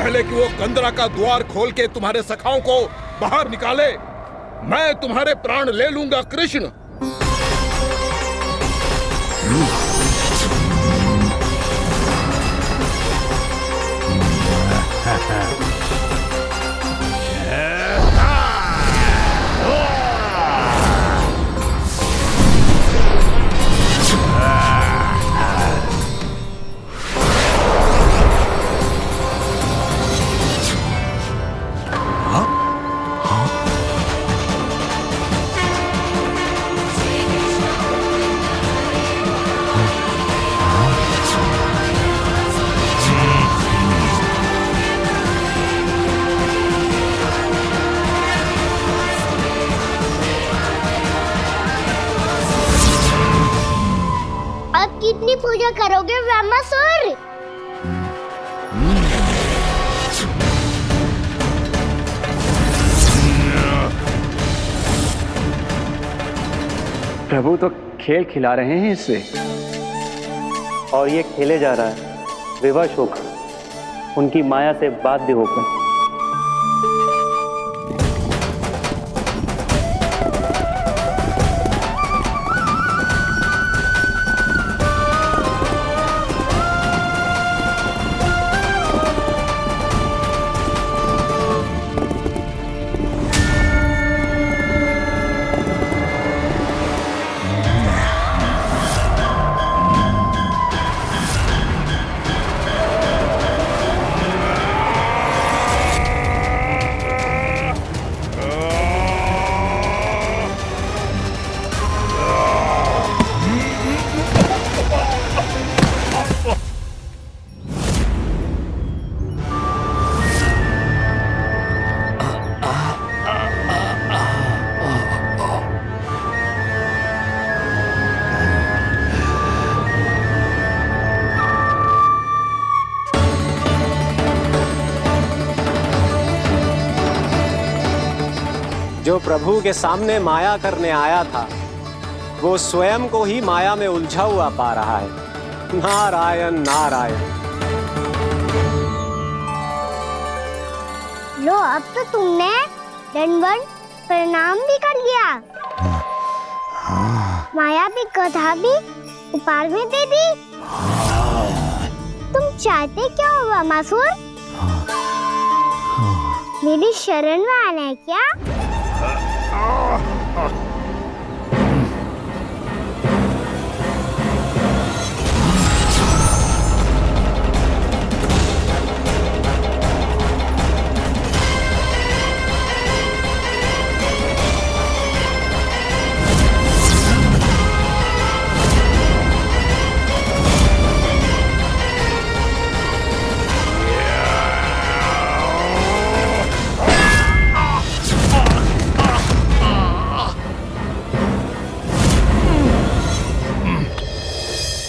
पहले कि वो कंदरा का द्वार खोल के तुम्हारे सखाओं को बाहर निकाले, मैं तुम्हारे प्राण ले लूंगा कृष्ण। कितनी पूजा करोगे ब्रह्मासुर? प्रभु तो खेल खिला रहे हैं इससे, और ये खेले जा रहा है विवश होकर, उनकी माया से बाध्य होकर। जो प्रभु के सामने माया करने आया था, वो स्वयं को ही माया में उलझा हुआ पा रहा है। नारायण नारायण। लो, अब तो तुमने दंडवत प्रणाम भी कर लिया, माया भी कथा भी उपहार में दे दी। तुम चाहते क्या हो ब्रह्मासुर? मेरी शरण में आना है क्या?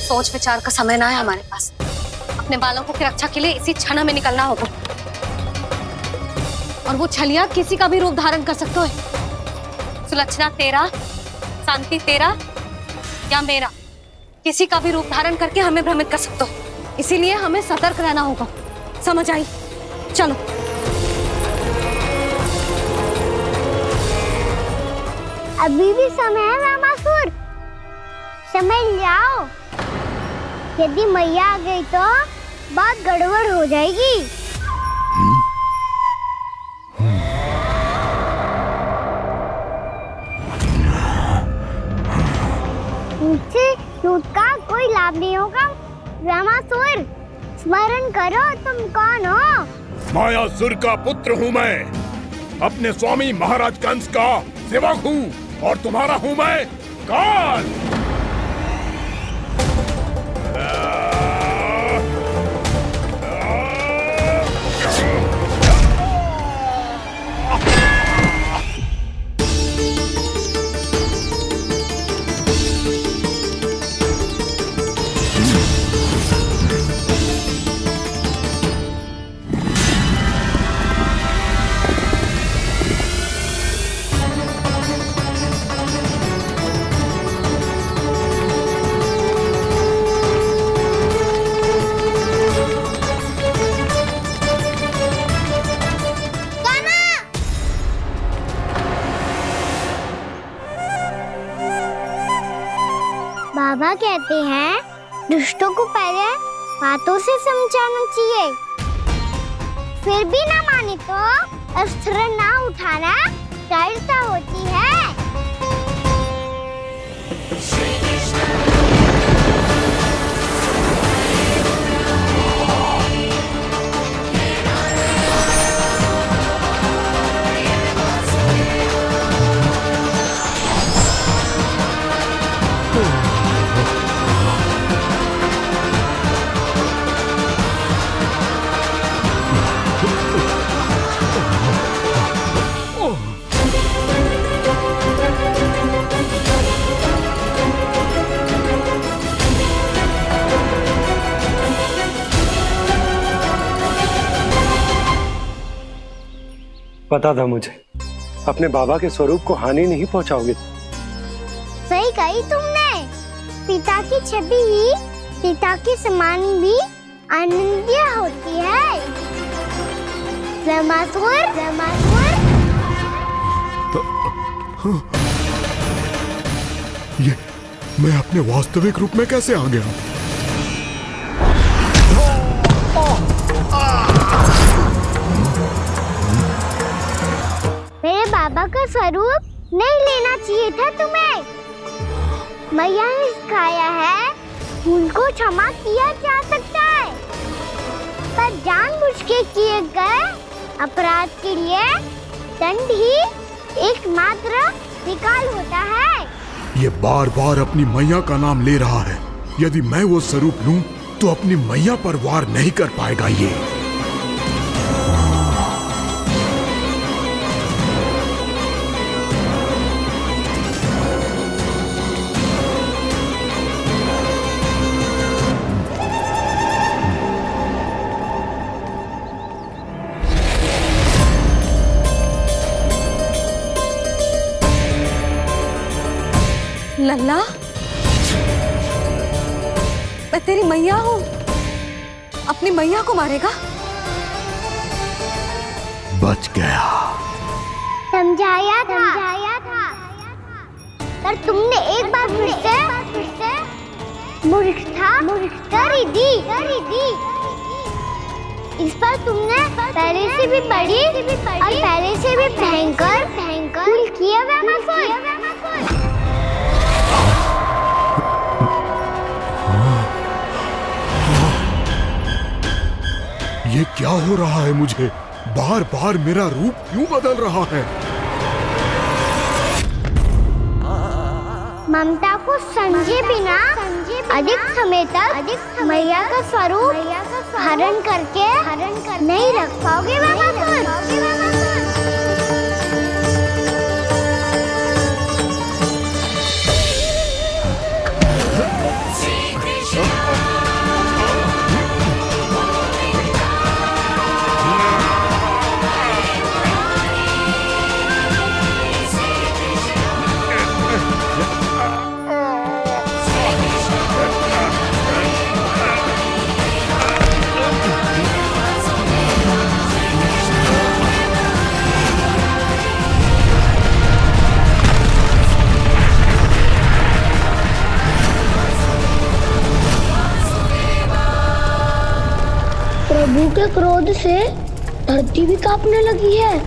सोच विचार का समय ना है हमारे पास। अपने बालकों की रक्षा के लिए इसी क्षण में निकलना होगा। और वो छलिया किसी का भी रूप धारण कर सकते हो। सुलक्षणा तेरा, शांति तेरा या मेरा, किसी का भी रूप धारण करके हमें भ्रमित कर सकते हो। इसीलिए हमें सतर्क रहना होगा। समझ आई? चलो। अभी भी समय है ब्रह्मासुर, समझ जाओ। यदि मैया आ गई तो बात गड़बड़ हो जाएगी। मुझसे झूठ का कोई लाभ नहीं होगा। ब्रह्मासुर, स्मरण करो तुम कौन हो? मायासुर का पुत्र हूँ मैं, अपने स्वामी महाराज कंस का सेवक हूँ, और तुम्हारा हूँ मैं काल। बाबा कहते हैं दुष्टों को पहले बातों से समझाना चाहिए, फिर भी ना माने तो अस्त्र ना उठाना दृढ़ता होती है। पता था मुझे अपने बाबा के स्वरूप को हानि नहीं पहुंचाओगे। सही कही तुमने। पिता की छवि ही पिता के समान भी आनंदीय होती है। रमासुर, रमासुर। ये मैं अपने वास्तविक रूप में कैसे आ गया? मेरे बाबा का स्वरूप नहीं लेना चाहिए था तुम्हें। मैया ने सिखाया है भूल को क्षमा किया जा सकता है, पर जानबूझ के किए गए अपराध के लिए दंड ही एकमात्र निकाल होता है। ये बार बार अपनी मैया का नाम ले रहा है। यदि मैं वो स्वरूप लूं तो अपनी मैया पर वार नहीं कर पाएगा ये। लल्ला, मैं तेरी मैया हूँ, अपनी मैया को मारेगा? बच गया। समझाया था, पर तुमने एक बार फिर से मूर्खता कर ही दी। इस पर तुमने पहले से भी बड़ी और पहले से भी भयंकर भूल किया वह। ये क्या हो रहा है मुझे? बार बार मेरा रूप क्यों बदल रहा है? ममता को समझे बिना अधिक समय तक मैया का स्वरूप हरण करके नहीं रख पाओगे बाबा। प्रभु के क्रोध से धरती भी कांपने लगी है।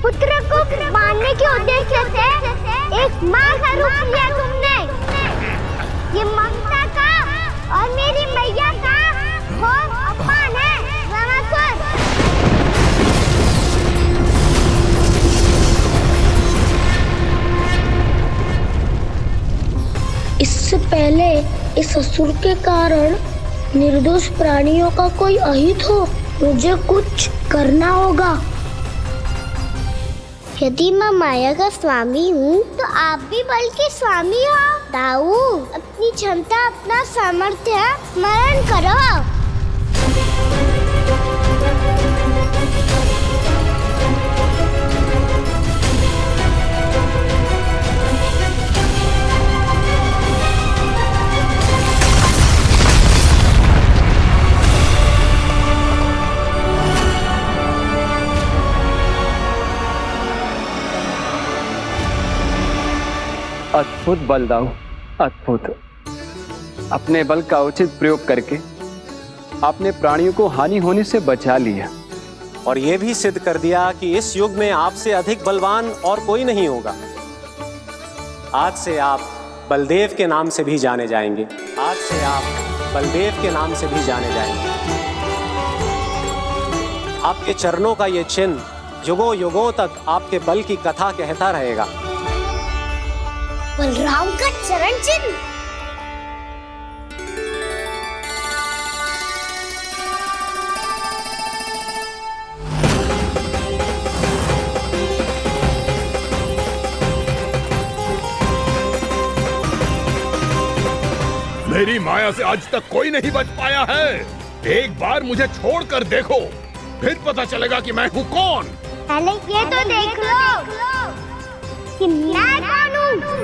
पुत्र को मारने के उद्देश्य से एक मां का रूप लिया तुमने। ये ममता का और मेरी मैया का घोर अपमान है रमासुर। इससे पहले इस असुर के कारण निर्दोष प्राणियों का कोई अहित हो, मुझे कुछ करना होगा। यदि मैं माया का स्वामी हूँ तो आप भी बल के स्वामी हो। दाऊ, अपनी क्षमता, अपना सामर्थ्य स्मरण करो। अद्भुत बलदाऊ, अद्भुत। अपने बल का उचित प्रयोग करके आपने प्राणियों को हानि होने से बचा लिया और यह भी सिद्ध कर दिया कि इस युग में आपसे अधिक बलवान और कोई नहीं होगा। आज से आप बलदेव के नाम से भी जाने जाएंगे। आज से आप बलदेव के नाम से भी जाने जाएंगे। आपके चरणों का ये चिन्ह युगों युगों तक आपके बल की कथा कहता रहेगा। बलराम का चरण चिन्ह। मेरी माया से आज तक कोई नहीं बच पाया है। एक बार मुझे छोड़कर देखो, फिर पता चलेगा कि मैं हूँ कौन। पहले ये तो देख लो कि मैं कौन हूँ।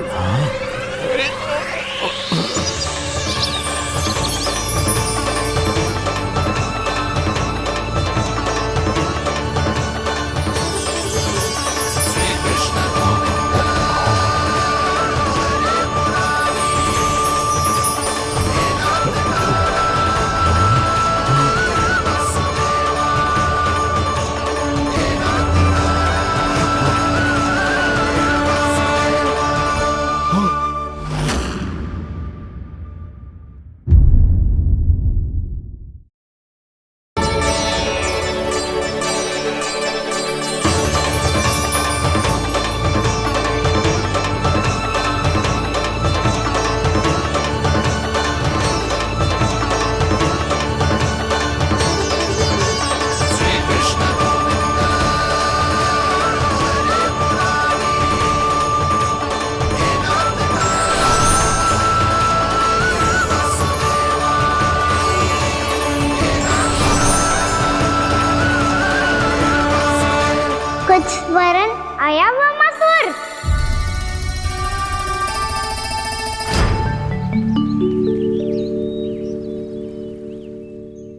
कुछ वरन आया हुआ मसूर।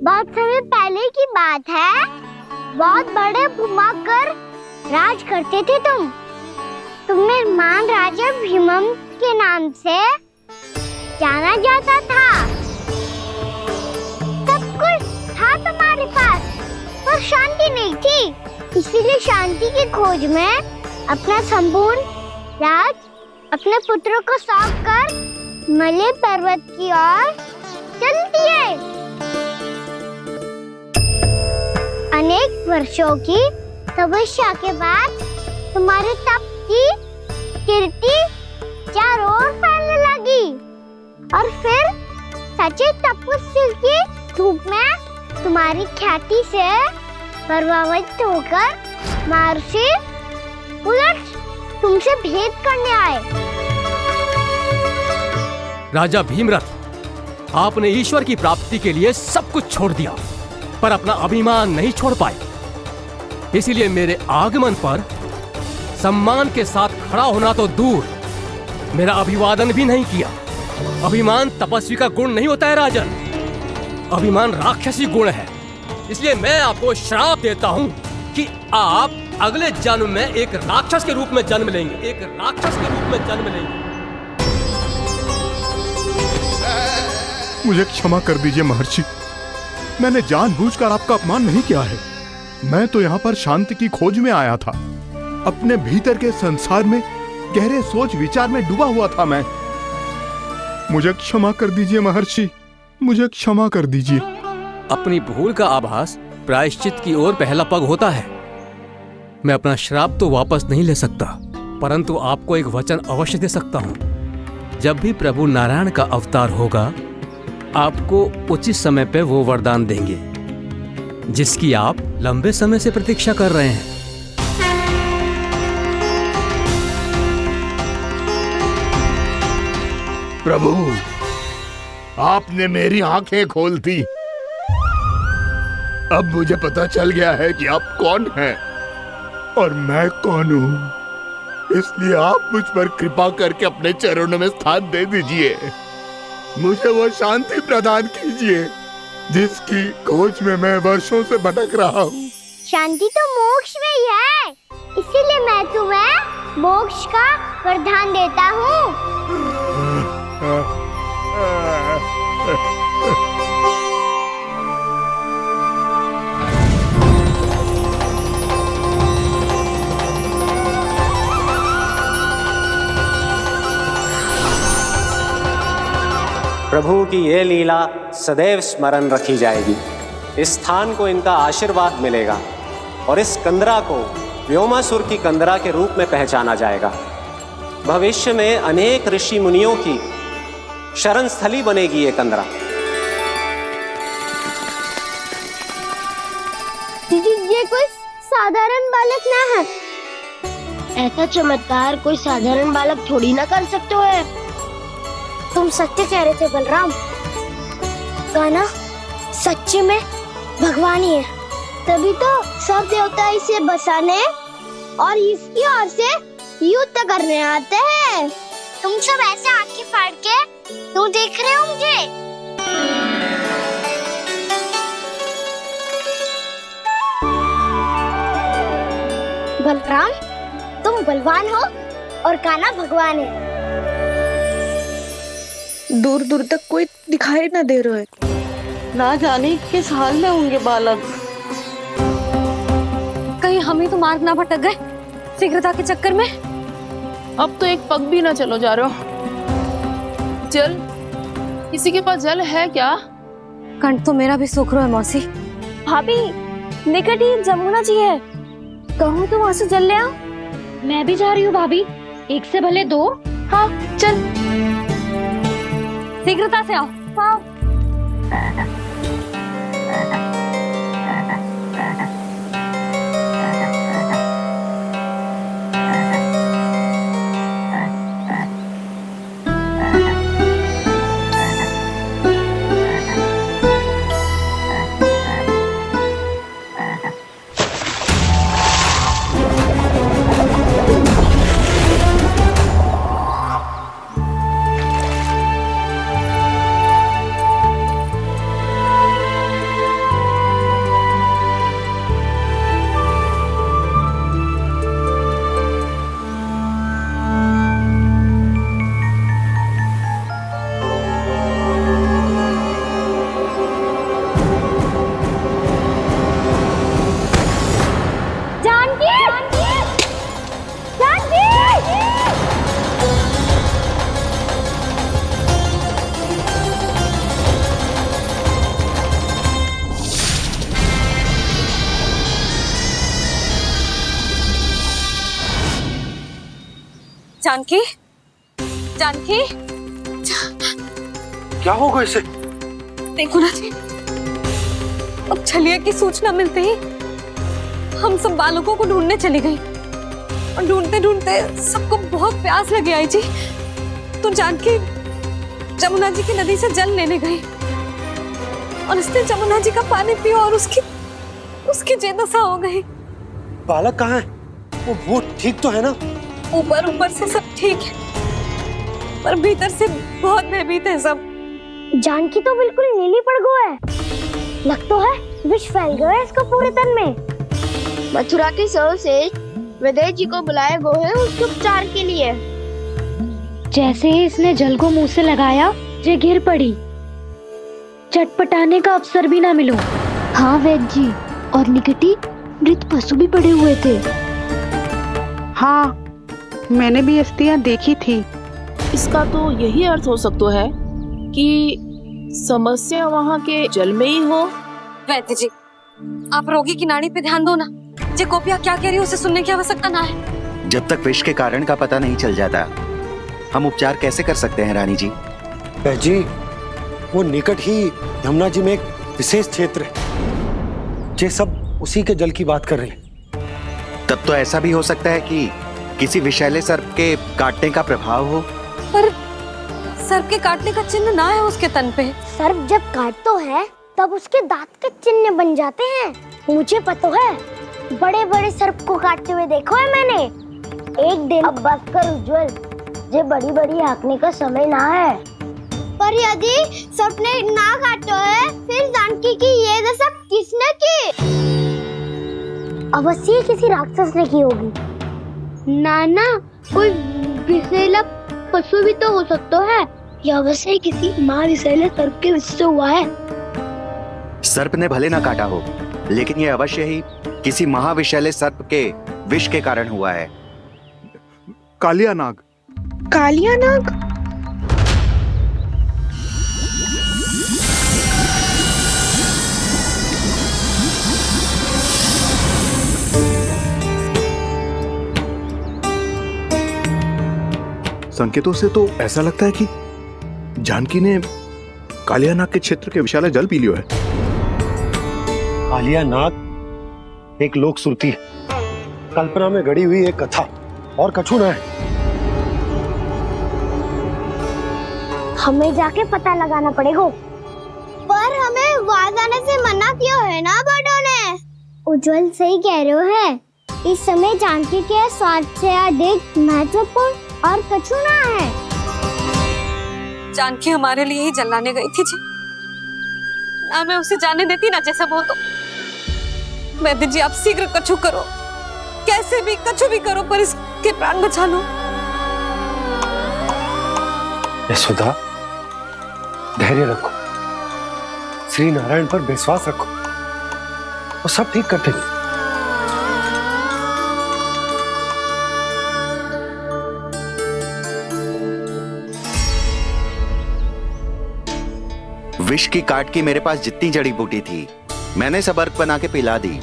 बहुत समय पहले की बात है। बहुत बड़े भूमाकर राज करते थे तुम्हें महान राजा भीमम के नाम से जाना जाता था। सब कुछ था तुम्हारे पास, पर शांति नहीं थी। इसीलिए शांति की खोज में अपना संपूर्ण राज अपने पुत्रों को सौंप कर मलय पर्वत की ओर चल दिए। अनेक वर्षों की तपस्या के बाद तुम्हारे तप की कीर्ति चारों ओर फैलने लगी और फिर सच्चे तपस्वी की धूप में तुम्हारी ख्याति से प्रभावित होकर महर्षि उलट तुमसे भेंट करने आए। राजा भीमरथ, आपने ईश्वर की प्राप्ति के लिए सब कुछ छोड़ दिया, पर अपना अभिमान नहीं छोड़ पाए। इसीलिए मेरे आगमन पर सम्मान के साथ खड़ा होना तो दूर, मेरा अभिवादन भी नहीं किया। अभिमान तपस्वी का गुण नहीं होता है राजन, अभिमान राक्षसी गुण है। इसलिए मैं आपको श्राप देता हूँ कि आप अगले जन्म में एक राक्षस के रूप में जन्म लेंगे, एक राक्षस के रूप में जन्म लेंगे। मुझे क्षमा कर दीजिए महर्षि, मैंने जानबूझकर आपका अपमान नहीं किया है। मैं तो यहाँ पर शांति की खोज में आया था। अपने भीतर के संसार में गहरे सोच विचार में डूबा हुआ था मैं। मुझे क्षमा कर दीजिए महर्षि, मुझे क्षमा कर दीजिए। अपनी भूल का आभास प्रायश्चित की ओर पहला पग होता है। मैं अपना श्राप तो वापस नहीं ले सकता, परंतु आपको एक वचन अवश्य दे सकता हूँ। जब भी प्रभु नारायण का अवतार होगा, आपको उचित समय पे वो वरदान देंगे जिसकी आप लंबे समय से प्रतीक्षा कर रहे हैं। प्रभु, आपने मेरी आंखें खोल दी। अब मुझे पता चल गया है कि आप कौन हैं और मैं कौन हूँ। इसलिए आप मुझ पर कृपा करके अपने चरणों में स्थान दे दीजिए। मुझे वो शांति प्रदान कीजिए जिसकी खोज में मैं वर्षों से भटक रहा हूँ। शांति तो मोक्ष में ही है, इसीलिए मैं तुम्हें मोक्ष का वरदान देता हूँ। प्रभु की ये लीला सदैव स्मरण रखी जाएगी। इस स्थान को इनका आशीर्वाद मिलेगा और इस कंदरा को व्योमासुर की कंदरा के रूप में पहचाना जाएगा। भविष्य में अनेक ऋषि मुनियों की शरण स्थली बनेगी ये कंदरा। दीदी, ये कोई साधारण बालक ना है। ऐसा चमत्कार कोई साधारण बालक थोड़ी ना कर सकते है। तुम सत्य कह रहे थे बलराम। गाना सच्चे में भगवान ही है, तभी तो सब देवता इसे बसाने और इसकी ओर से युद्ध करने आते हैं। तुम सब ऐसे आंखें फाड़ के क्यों देख रहे हो मुझे? बलराम, तुम बलवान हो और कान्हा भगवान है। दूर दूर तक कोई दिखाई न दे रहा है। ना जाने किस हाल में होंगे बालक। कहीं हम ही तो मार्ग ना भटक गए शीघ्रता के चक्कर में। अब तो एक पग भी ना चलो जा रहे हो। जल, किसी के पास जल है क्या? कंठ तो मेरा भी सूख रहा है मौसी। भाभी, निकट ही जमुना जी है, कहूँ तो वहाँ से जल ले आओ। मैं भी जा रही हूँ भाभी, एक से भले दो। हाँ चल, शीघ्रता से आओ। हाँ। जानकी, जानकी, क्या होगा इसे? देखो ना जी, अब छलिया की सूचना मिलते ही हम सब बालकों को ढूंढने चली गई और ढूंढते ढूंढते सबको बहुत प्यास लगी आई जी। तो जानकी जमुना जी की नदी से जल लेने गई और उसने जमुना जी का पानी पिया और उसकी जेदशा हो गई। बालक कहाँ है? वो ठीक तो है ना? ऊपर से सब ठीक है, पर भीतर से बहुत भयभीत है सब। जानकी तो बिल्कुल नीली पड़ गया है। लग तो है विष फैल गया है इसको पूरे तन में। मथुरा के सर्वश्रेष्ठ विदेह जी को बुलाए गए हैं उसके उपचार के लिए। जैसे ही इसने जल को मुंह से लगाया, जे गिर पड़ी। चटपटाने का अवसर भी ना मिलो। हाँ वैद्य जी, और निकटी मृत पशु भी पड़े हुए थे। हाँ, मैंने भी अस्थियां देखी थी। इसका तो यही अर्थ हो सकता है कि समस्या वहाँ के जल में ही हो। वैद्य जी, आप रोगी की नाड़ी पे ध्यान दो ना। जे गोपिया क्या कह रही है उसे सुनने की आवश्यकता ना है। जब तक विष के कारण का पता नहीं चल जाता, हम उपचार कैसे कर सकते हैं रानी जी? जी, वो निकट ही यमुना जी में एक विशेष क्षेत्र है। जे सब उसी के जल की बात कर रहे हैं। तब तो ऐसा भी हो सकता है कि किसी विषैले सर्प के काटने का प्रभाव हो। पर सर्प के काटने का चिन्ह ना है उसके तन पे। सर्प जब काटता है तब उसके दांत के चिन्ह बन जाते हैं। मुझे पता है, बड़े बड़े सर्प को काटते हुए देखो है मैंने। एक दिन अब बस कर उज्जवल, जे बड़ी बड़ी हाँकने का समय ना है। पर यदि सर्प ने ना काटा है, फिर जानकी की ये दशा किसने की? अवश्य किसी राक्षस ने की होगी। नाना, कोई विषैला पशु भी तो हो सकता है, या वैसे किसी महाविषैले सर्प के विष से हुआ है। सर्प ने भले ना काटा हो, लेकिन ये अवश्य ही किसी महाविषैले सर्प के विष के कारण हुआ है। कालिया नाग। कालिया नाग? संकेतों से तो ऐसा लगता है कि जानकी ने कालिया नाग के क्षेत्र के विशाल जल पी लियो है। कालिया नाग एक लोक श्रुति है, कल्पना में गढ़ी हुई एक कथा, और कछु न है। हमें जाके पता लगाना पड़ेगा। पर हमें वहां जाने से मना किया है ना बड़ों ने। उज्जवल सही कह रहे हो है, इस समय जानकी के स्वार्थ से अधिक महत्वपूर्ण और कछु ना है। जानकी हमारे लिए ही जलाने गई थी जी, ना मैं उसे जाने देती ना जैसा वो तो। वैद्य जी आप शीघ्र कछु करो, कैसे भी कछु भी करो, पर इसके प्राण बचा लो। यशोदा, धैर्य रखो, श्री नारायण पर विश्वास रखो, वो सब ठीक करते हैं। विष की काट की मेरे पास जितनी जड़ी बूटी थी मैंने सब अर्क बना के पिला दी,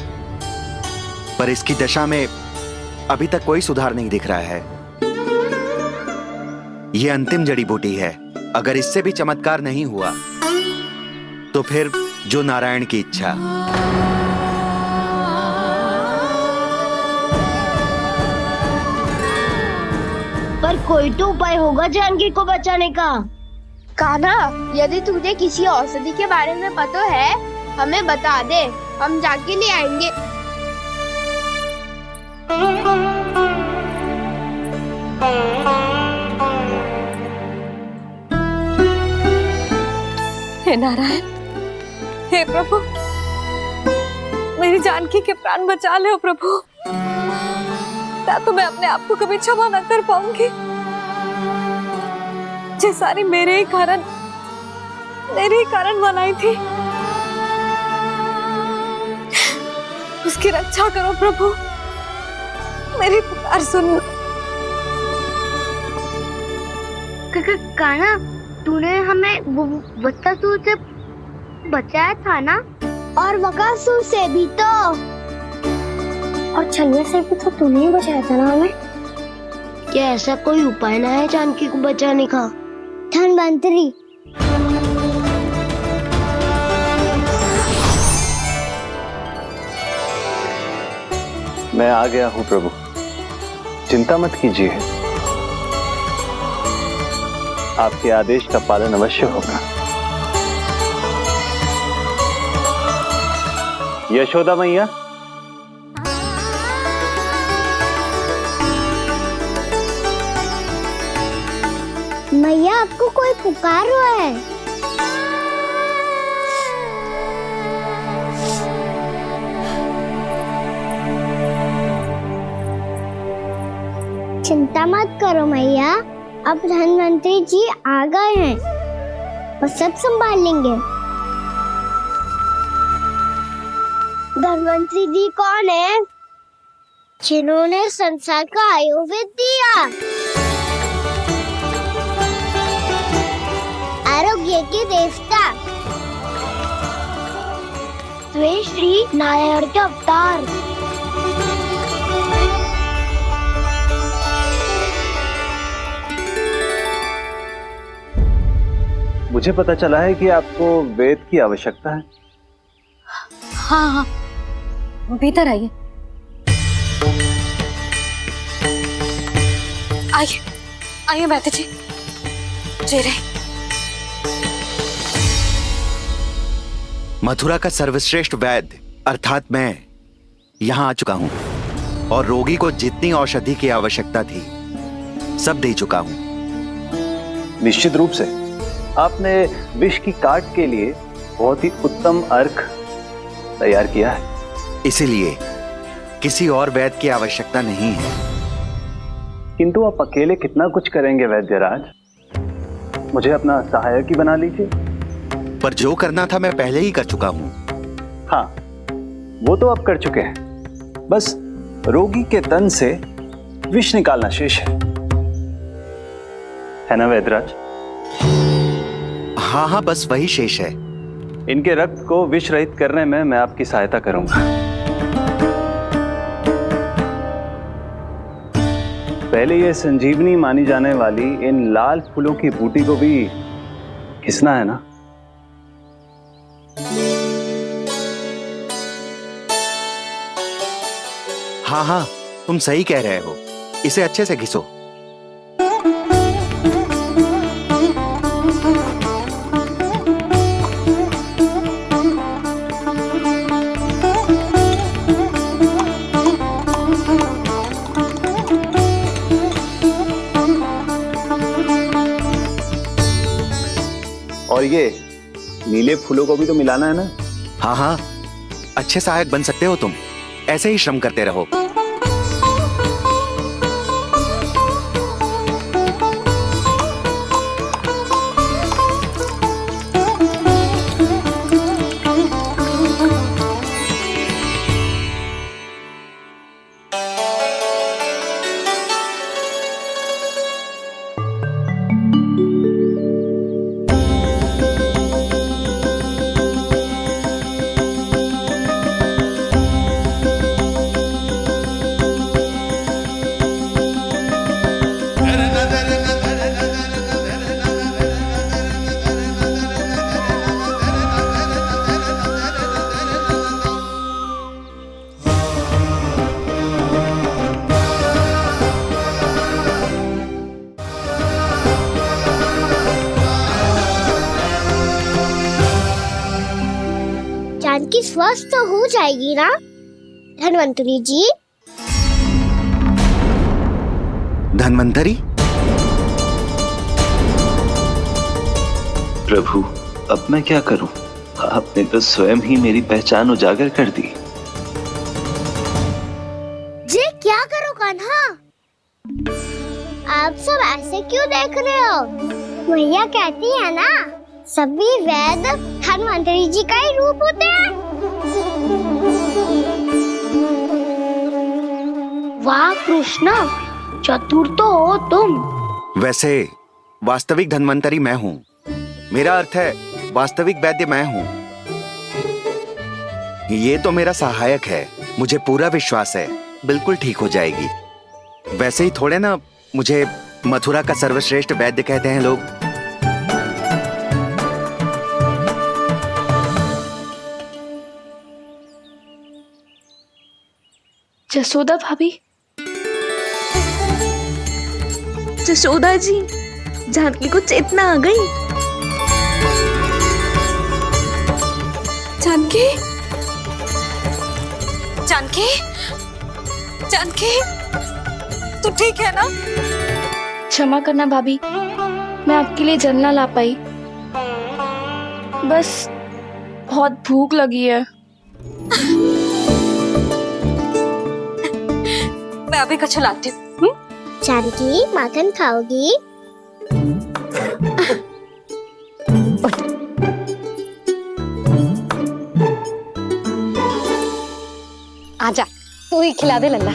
पर इसकी दशा में अभी तक कोई सुधार नहीं दिख रहा है। यह अंतिम जड़ी बूटी है, अगर इससे भी चमत्कार नहीं हुआ तो फिर जो नारायण की इच्छा। पर कोई तो उपाय होगा जानकी को बचाने का। कान्हा, यदि तुझे किसी औषधि के बारे में पता है हमें बता दे, हम जाके ले आएंगे। हे नारायण, हे प्रभु, मेरी जानकी के प्राण बचा ले प्रभु। या तो मैं अपने आप को कभी क्षमा न कर पाऊंगी। ये सारी मेरे ही कारण बनाई थी। उसकी रक्षा करो प्रभु, मेरी पुकार सुन। कान्हा, तूने हमें बकासुर से बचाया था ना? और बकासुर से भी तो, और छलवे से भी तो तूने ही बचाया था ना हमें। क्या ऐसा कोई उपाय ना है जानकी को बचाने का? धन्वंतरी, मैं आ गया हूँ प्रभु, चिंता मत कीजिए, आपके आदेश का पालन अवश्य होगा। यशोदा मैया, मैया आपको कोई पुकार रहा है। चिंता मत करो मैया, अब धन्वंतरी जी आ गए हैं, वो सब संभाल लेंगे। धन्वंतरी जी कौन है? जिन्होंने संसार का आयुर्वेद दिया, आरोग्य के देवता, वे श्री नारायण के अवतार। मुझे पता चला है कि आपको वेद की आवश्यकता है। हाँ हाँ, भीतर आइए। आइए आइए वैद्य जी, जी रहे। मथुरा का सर्वश्रेष्ठ वैद्य अर्थात मैं यहाँ आ चुका हूँ और रोगी को जितनी औषधि की आवश्यकता थी सब दे चुका हूँ। निश्चित रूप से आपने विष की काट के लिए बहुत ही उत्तम अर्क तैयार किया है, इसीलिए किसी और वैद्य की आवश्यकता नहीं है। किंतु आप अकेले कितना कुछ करेंगे वैद्यराज? मुझे अपना सहायक ही बना लीजिए। पर जो करना था मैं पहले ही कर चुका हूं। हाँ, वो तो आप कर चुके हैं। बस रोगी के तन से विष निकालना शेष है ना वैद्यराज? हाँ हाँ, बस वही शेष है। इनके रक्त को विष रहित करने में मैं आपकी सहायता करूंगा। पहले ये संजीवनी मानी जाने वाली इन लाल फूलों की बूटी को भी घिसना है ना? हाँ हाँ, तुम सही कह रहे हो। इसे अच्छे से घिसो। और ये नीले फूलों को भी तो मिलाना है ना? हाँ हाँ, अच्छे सहायक बन सकते हो तुम। ऐसे ही श्रम करते रहो। जानकी स्वस्थ तो हो जाएगी ना धन्वंतरी जी? धन्वंतरी? प्रभु, अब मैं क्या करूं? आपने तो स्वयं ही मेरी पहचान उजागर कर दी। जी क्या करो कान्हा? आप सब ऐसे क्यों देख रहे हो? मैया कहती है ना, सभी वेद धन्वंतरी जी का ही रूप होते हैं। वाह कृष्णा, चतुर तो हो तुम। वैसे वास्तविक धन्वंतरी मैं हूँ। मेरा अर्थ है वास्तविक वैद्य मैं हूँ। ये तो मेरा सहायक है। मुझे पूरा विश्वास है बिल्कुल ठीक हो जाएगी। वैसे ही थोड़े ना मुझे मथुरा का सर्वश्रेष्ठ वैद्य कहते हैं लोग। जसोदा भाभी, जसोदा जी, जानकी को चेतना आ गई। जानकी, जानकी, जानकी, तू ठीक है ना? क्षमा करना भाभी, मैं आपके लिए जल ना ला पाई। बस बहुत भूख लगी है। मैं अभी कछु लाती हूँ। जानकी माखन खाओगी? आजा, तू ही खिला दे लल्ला।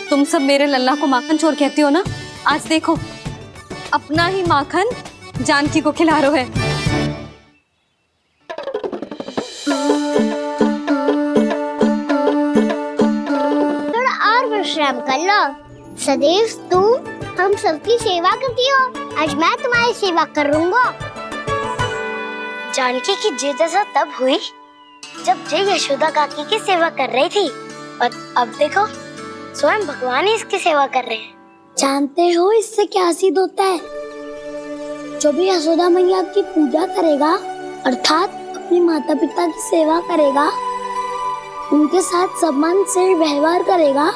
तुम सब मेरे लल्ला को माखन चोर कहती हो ना? आज देखो, अपना ही माखन जानकी को खिला रहे है। थोड़ा और विश्राम कर लो। सदैव तुम हम सबकी सेवा करती हो, आज मैं तुम्हारी सेवा करूंगा। जानकी की जिज्ञासा तब हुई जब जय यशोदा काकी की सेवा कर रही थी, और अब देखो स्वयं भगवान ही इसकी सेवा कर रहे हैं। जानते हो इससे क्या सिद्ध होता है? जो भी यशोदा मैया की पूजा करेगा, अर्थात अपने माता पिता की सेवा करेगा, उनके साथ सम्मान से व्यवहार करेगा,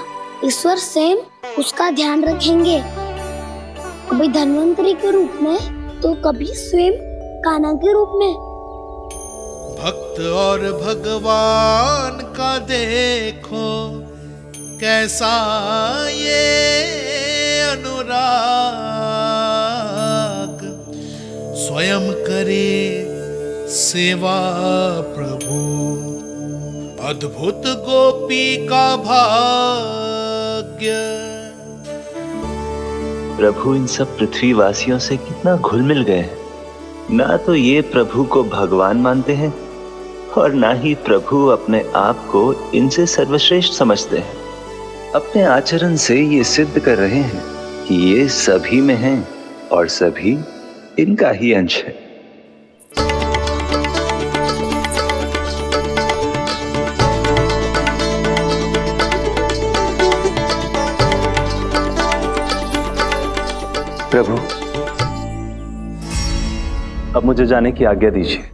ईश्वर स्वयं उसका ध्यान रखेंगे। कभी धन्वंतरी के रूप में तो कभी स्वयं कान्हा के रूप में। भक्त और भगवान का देखो कैसा ये अनुराग, स्वयं करे सेवा प्रभु, अद्भुत गोपी का भाग्य। प्रभु इन सब पृथ्वीवासियों से कितना घुल मिल गए हैं। ना तो ये प्रभु को भगवान मानते हैं और ना ही प्रभु अपने आप को इनसे सर्वश्रेष्ठ समझते हैं। अपने आचरण से ये सिद्ध कर रहे हैं कि ये सभी में हैं और सभी इनका ही अंश है। प्रभु, अब मुझे जाने की आज्ञा दीजिए।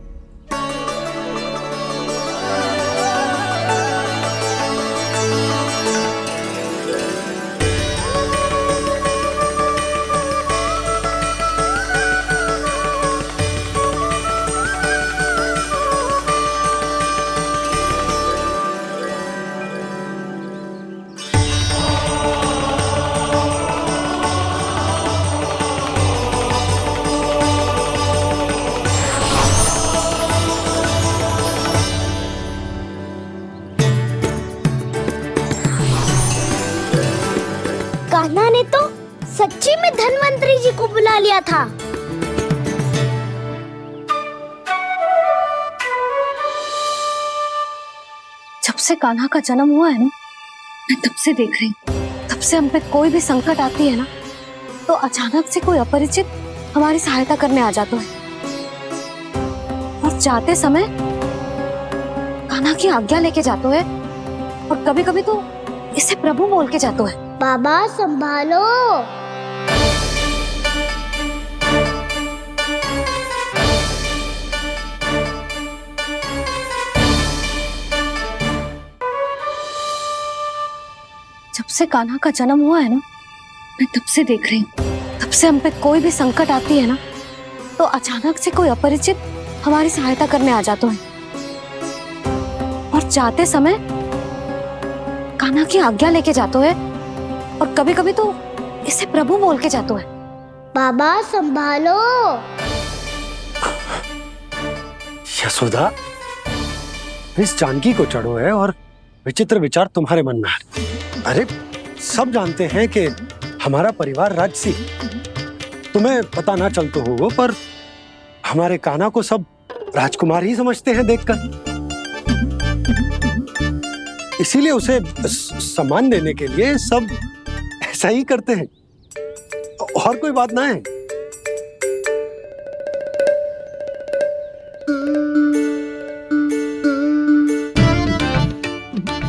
कान्हा ने तो सच्ची में धन्वंतरी जी को बुला लिया था। जब से कान्हा का जन्म हुआ है ना, मैं तब से देख रही हूँ, तब से हम पे कोई भी संकट आती है ना, तो अचानक से कोई अपरिचित हमारी सहायता करने आ जाता है। और जाते समय कान्हा की आज्ञा लेके जाते है, और कभी कभी तो इसे प्रभु बोल के जाते है। बाबा संभालो। जब से कान्हा का जन्म हुआ है ना, मैं तब से देख रही हूँ, तब से हम पे कोई भी संकट आती है ना, तो अचानक से कोई अपरिचित हमारी सहायता करने आ जाता है। और जाते समय कान्हा की आज्ञा लेके जाते है, और कभी कभी तो इसे प्रभु बोल के जाते है। बाबा संभालो। यशोदा, इस जानकी को चढ़ो है और विचित्र विचार तुम्हारे मन में है। अरे सब जानते हैं कि हमारा परिवार राजसी, तुम्हें पता ना चलता हो, पर हमारे कान्हा को सब राजकुमार ही समझते हैं देखकर। इसीलिए उसे सम्मान देने के लिए सब ऐसा ही करते हैं, और कोई बात ना है।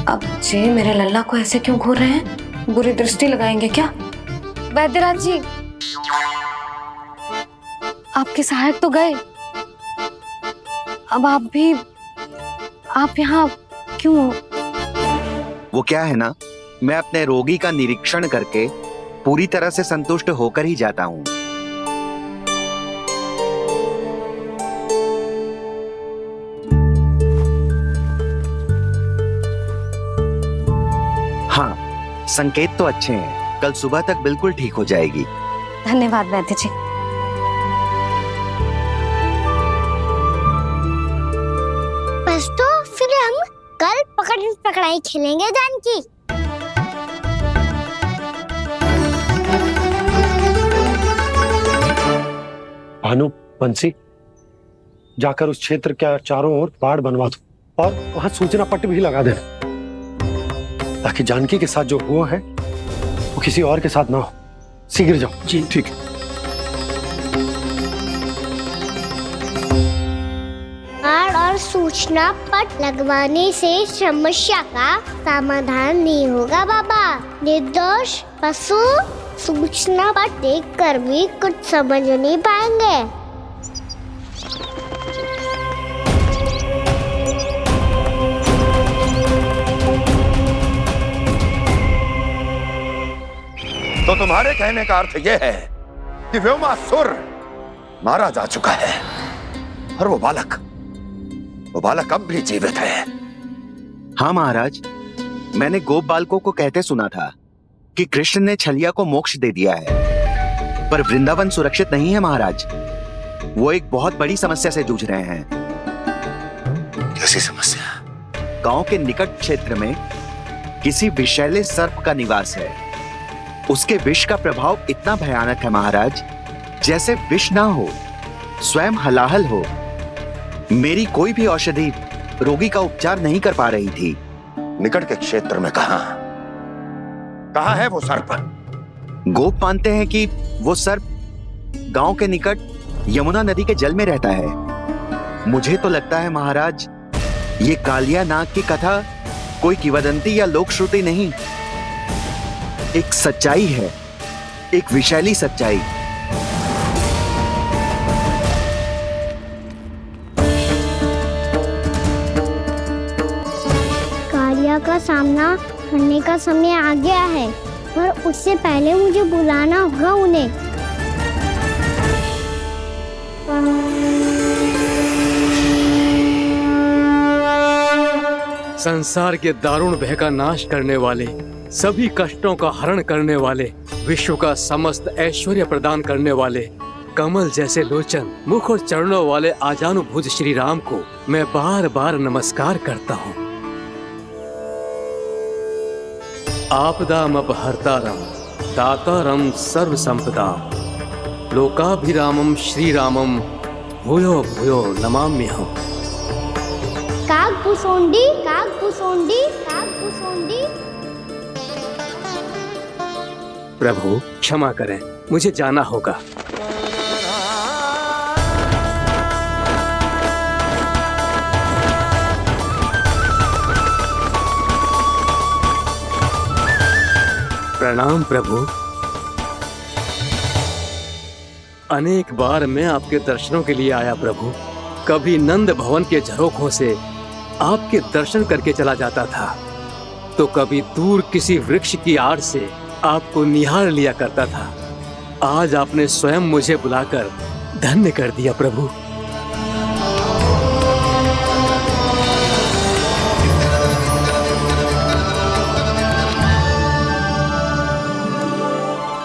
अब जे मेरे लल्ला को ऐसे क्यों घूर रहे हैं? बुरी दृष्टि लगाएंगे क्या? वैद्यराज जी, आपके सहायक तो गए, अब आप यहाँ क्यों? वो क्या है ना, मैं अपने रोगी का निरीक्षण करके पूरी तरह से संतुष्ट होकर ही जाता हूँ। हाँ, संकेत तो अच्छे हैं, कल सुबह तक बिल्कुल ठीक हो जाएगी। धन्यवाद वैद्य जी। बस तो फिर हम कल पकड़न पकड़ाई खेलेंगे जानकी। भानु, बंसी, जाकर उस क्षेत्र के चारों ओर बाड़ बनवा दो और वहां सूचना पट्ट भी लगा देना, ताकि जानकी के साथ जो हुआ है वो किसी और के साथ ना हो। शीघ्र जाओ। जी ठीक है। बाड़ और सूचना पट लगवाने से समस्या का समाधान नहीं होगा बाबा। निर्दोष पशु सूचना पट देखकर भी कुछ समझ नहीं पाएंगे। तो तुम्हारे कहने का अर्थ यह है कि व्योमासुर मारा जा चुका है और वो बालक अब भी जीवित है। हाँ महाराज, मैंने गोप बालकों को कहते सुना था कि कृष्ण ने छलिया को मोक्ष दे दिया है, पर वृंदावन सुरक्षित नहीं है महाराज। वो एक बहुत बड़ी समस्या से जूझ रहे हैं। कैसी समस्या? गांव के निकट क्षेत्र में किसी विषैले सर्प का निवास है। उसके विष का प्रभाव इतना भयानक है महाराज, जैसे विष ना हो, स्वयं हलाहल हो। मेरी कोई भी औषधि रोगी का उपचार नहीं कर पा रही थी। निकट के क्षेत्र में कहां है वो सर्प? गोप मानते हैं कि वो सर्प गांव के निकट यमुना नदी के जल में रहता है। मुझे तो लगता है महाराज, ये कालिया नाग की कथा कोई किंवदंती या लोक श्रुति नहीं, एक सच्चाई है, एक विशैली सच्चाई। कालिया का सामना करने का समय आ गया है, पर उससे पहले मुझे बुलाना होगा उन्हें। संसार के दारुण भय का नाश करने वाले, सभी कष्टों का हरण करने वाले, विश्व का समस्त ऐश्वर्य प्रदान करने वाले, कमल जैसे लोचन, मुख और चरणों वाले आजानुभुज श्री राम को मैं बार बार नमस्कार करता हूँ। आपदामपहर्तारं दातारं सर्व संपदा लोकाभिरामं श्री रामं भूयो भूयो नमाम्यहम्। कागभूसोंडी, कागभूसोंडी, कागभूसोंडी। प्रभु क्षमा करें, मुझे जाना होगा। प्रणाम प्रभु। अनेक बार मैं आपके दर्शनों के लिए आया प्रभु। कभी नंद भवन के झरोखों से आपके दर्शन करके चला जाता था, तो कभी दूर किसी वृक्ष की आड़ से आपको निहार लिया करता था। आज आपने स्वयं मुझे बुलाकर धन्य कर दिया प्रभु।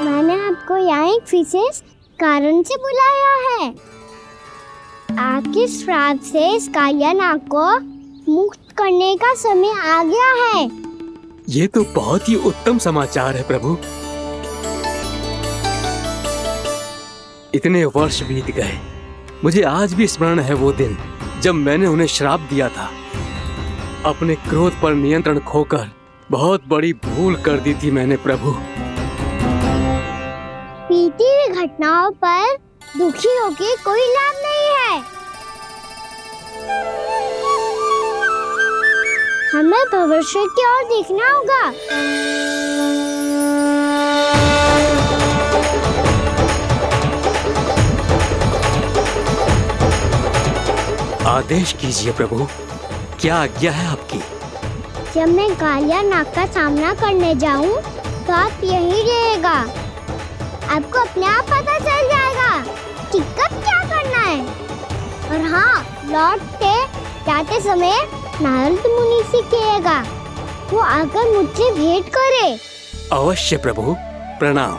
मैंने आपको यहाँ एक विशेष कारण से बुलाया है। आपके श्राप से इस कालिया नाग को मुक्त करने का समय आ गया है। ये तो बहुत ही उत्तम समाचार है प्रभु। इतने वर्ष बीत गए, मुझे आज भी स्मरण है वो दिन जब मैंने उन्हें श्राप दिया था। अपने क्रोध पर नियंत्रण खोकर बहुत बड़ी भूल कर दी थी मैंने प्रभु। बीती हुई घटनाओं पर दुखी होके कोई लाभ नहीं है। हमें भविष्य की ओर देखना होगा। आदेश कीजिए प्रभु, क्या आज्ञा है आपकी? जब मैं कालिया नाग का सामना करने जाऊं, तो आप यहीं रहेगा। आपको अपने आप पता चल जाएगा कि कब क्या करना है। और हाँ, लौटते जाते समय नारद मुनि से कहेगा, वो आकर मुझसे भेंट करे। अवश्य प्रभु, प्रणाम।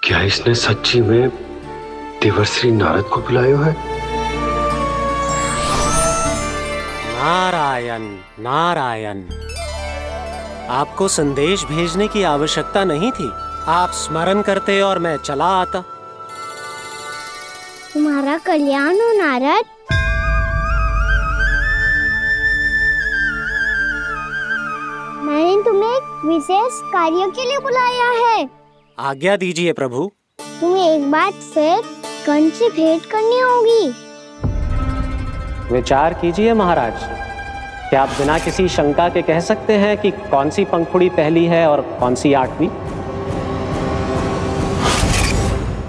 क्या इसने सच्ची में देवर्षि नारद को बुलाया है? नारायण नारायण। आपको संदेश भेजने की आवश्यकता नहीं थी। आप स्मरण करते और मैं चला आता। तुम्हारा कल्याण हो नारद। मैंने तुम्हें एक विशेष कार्य के लिए बुलाया है। आज्ञा दीजिए प्रभु। तुम्हें एक बार फिर कंस से भेंट करनी होगी। विचार कीजिए महाराज। क्या आप बिना किसी शंका के कह सकते हैं कि कौन सी पंखुड़ी पहली है और कौन सी आठवीं?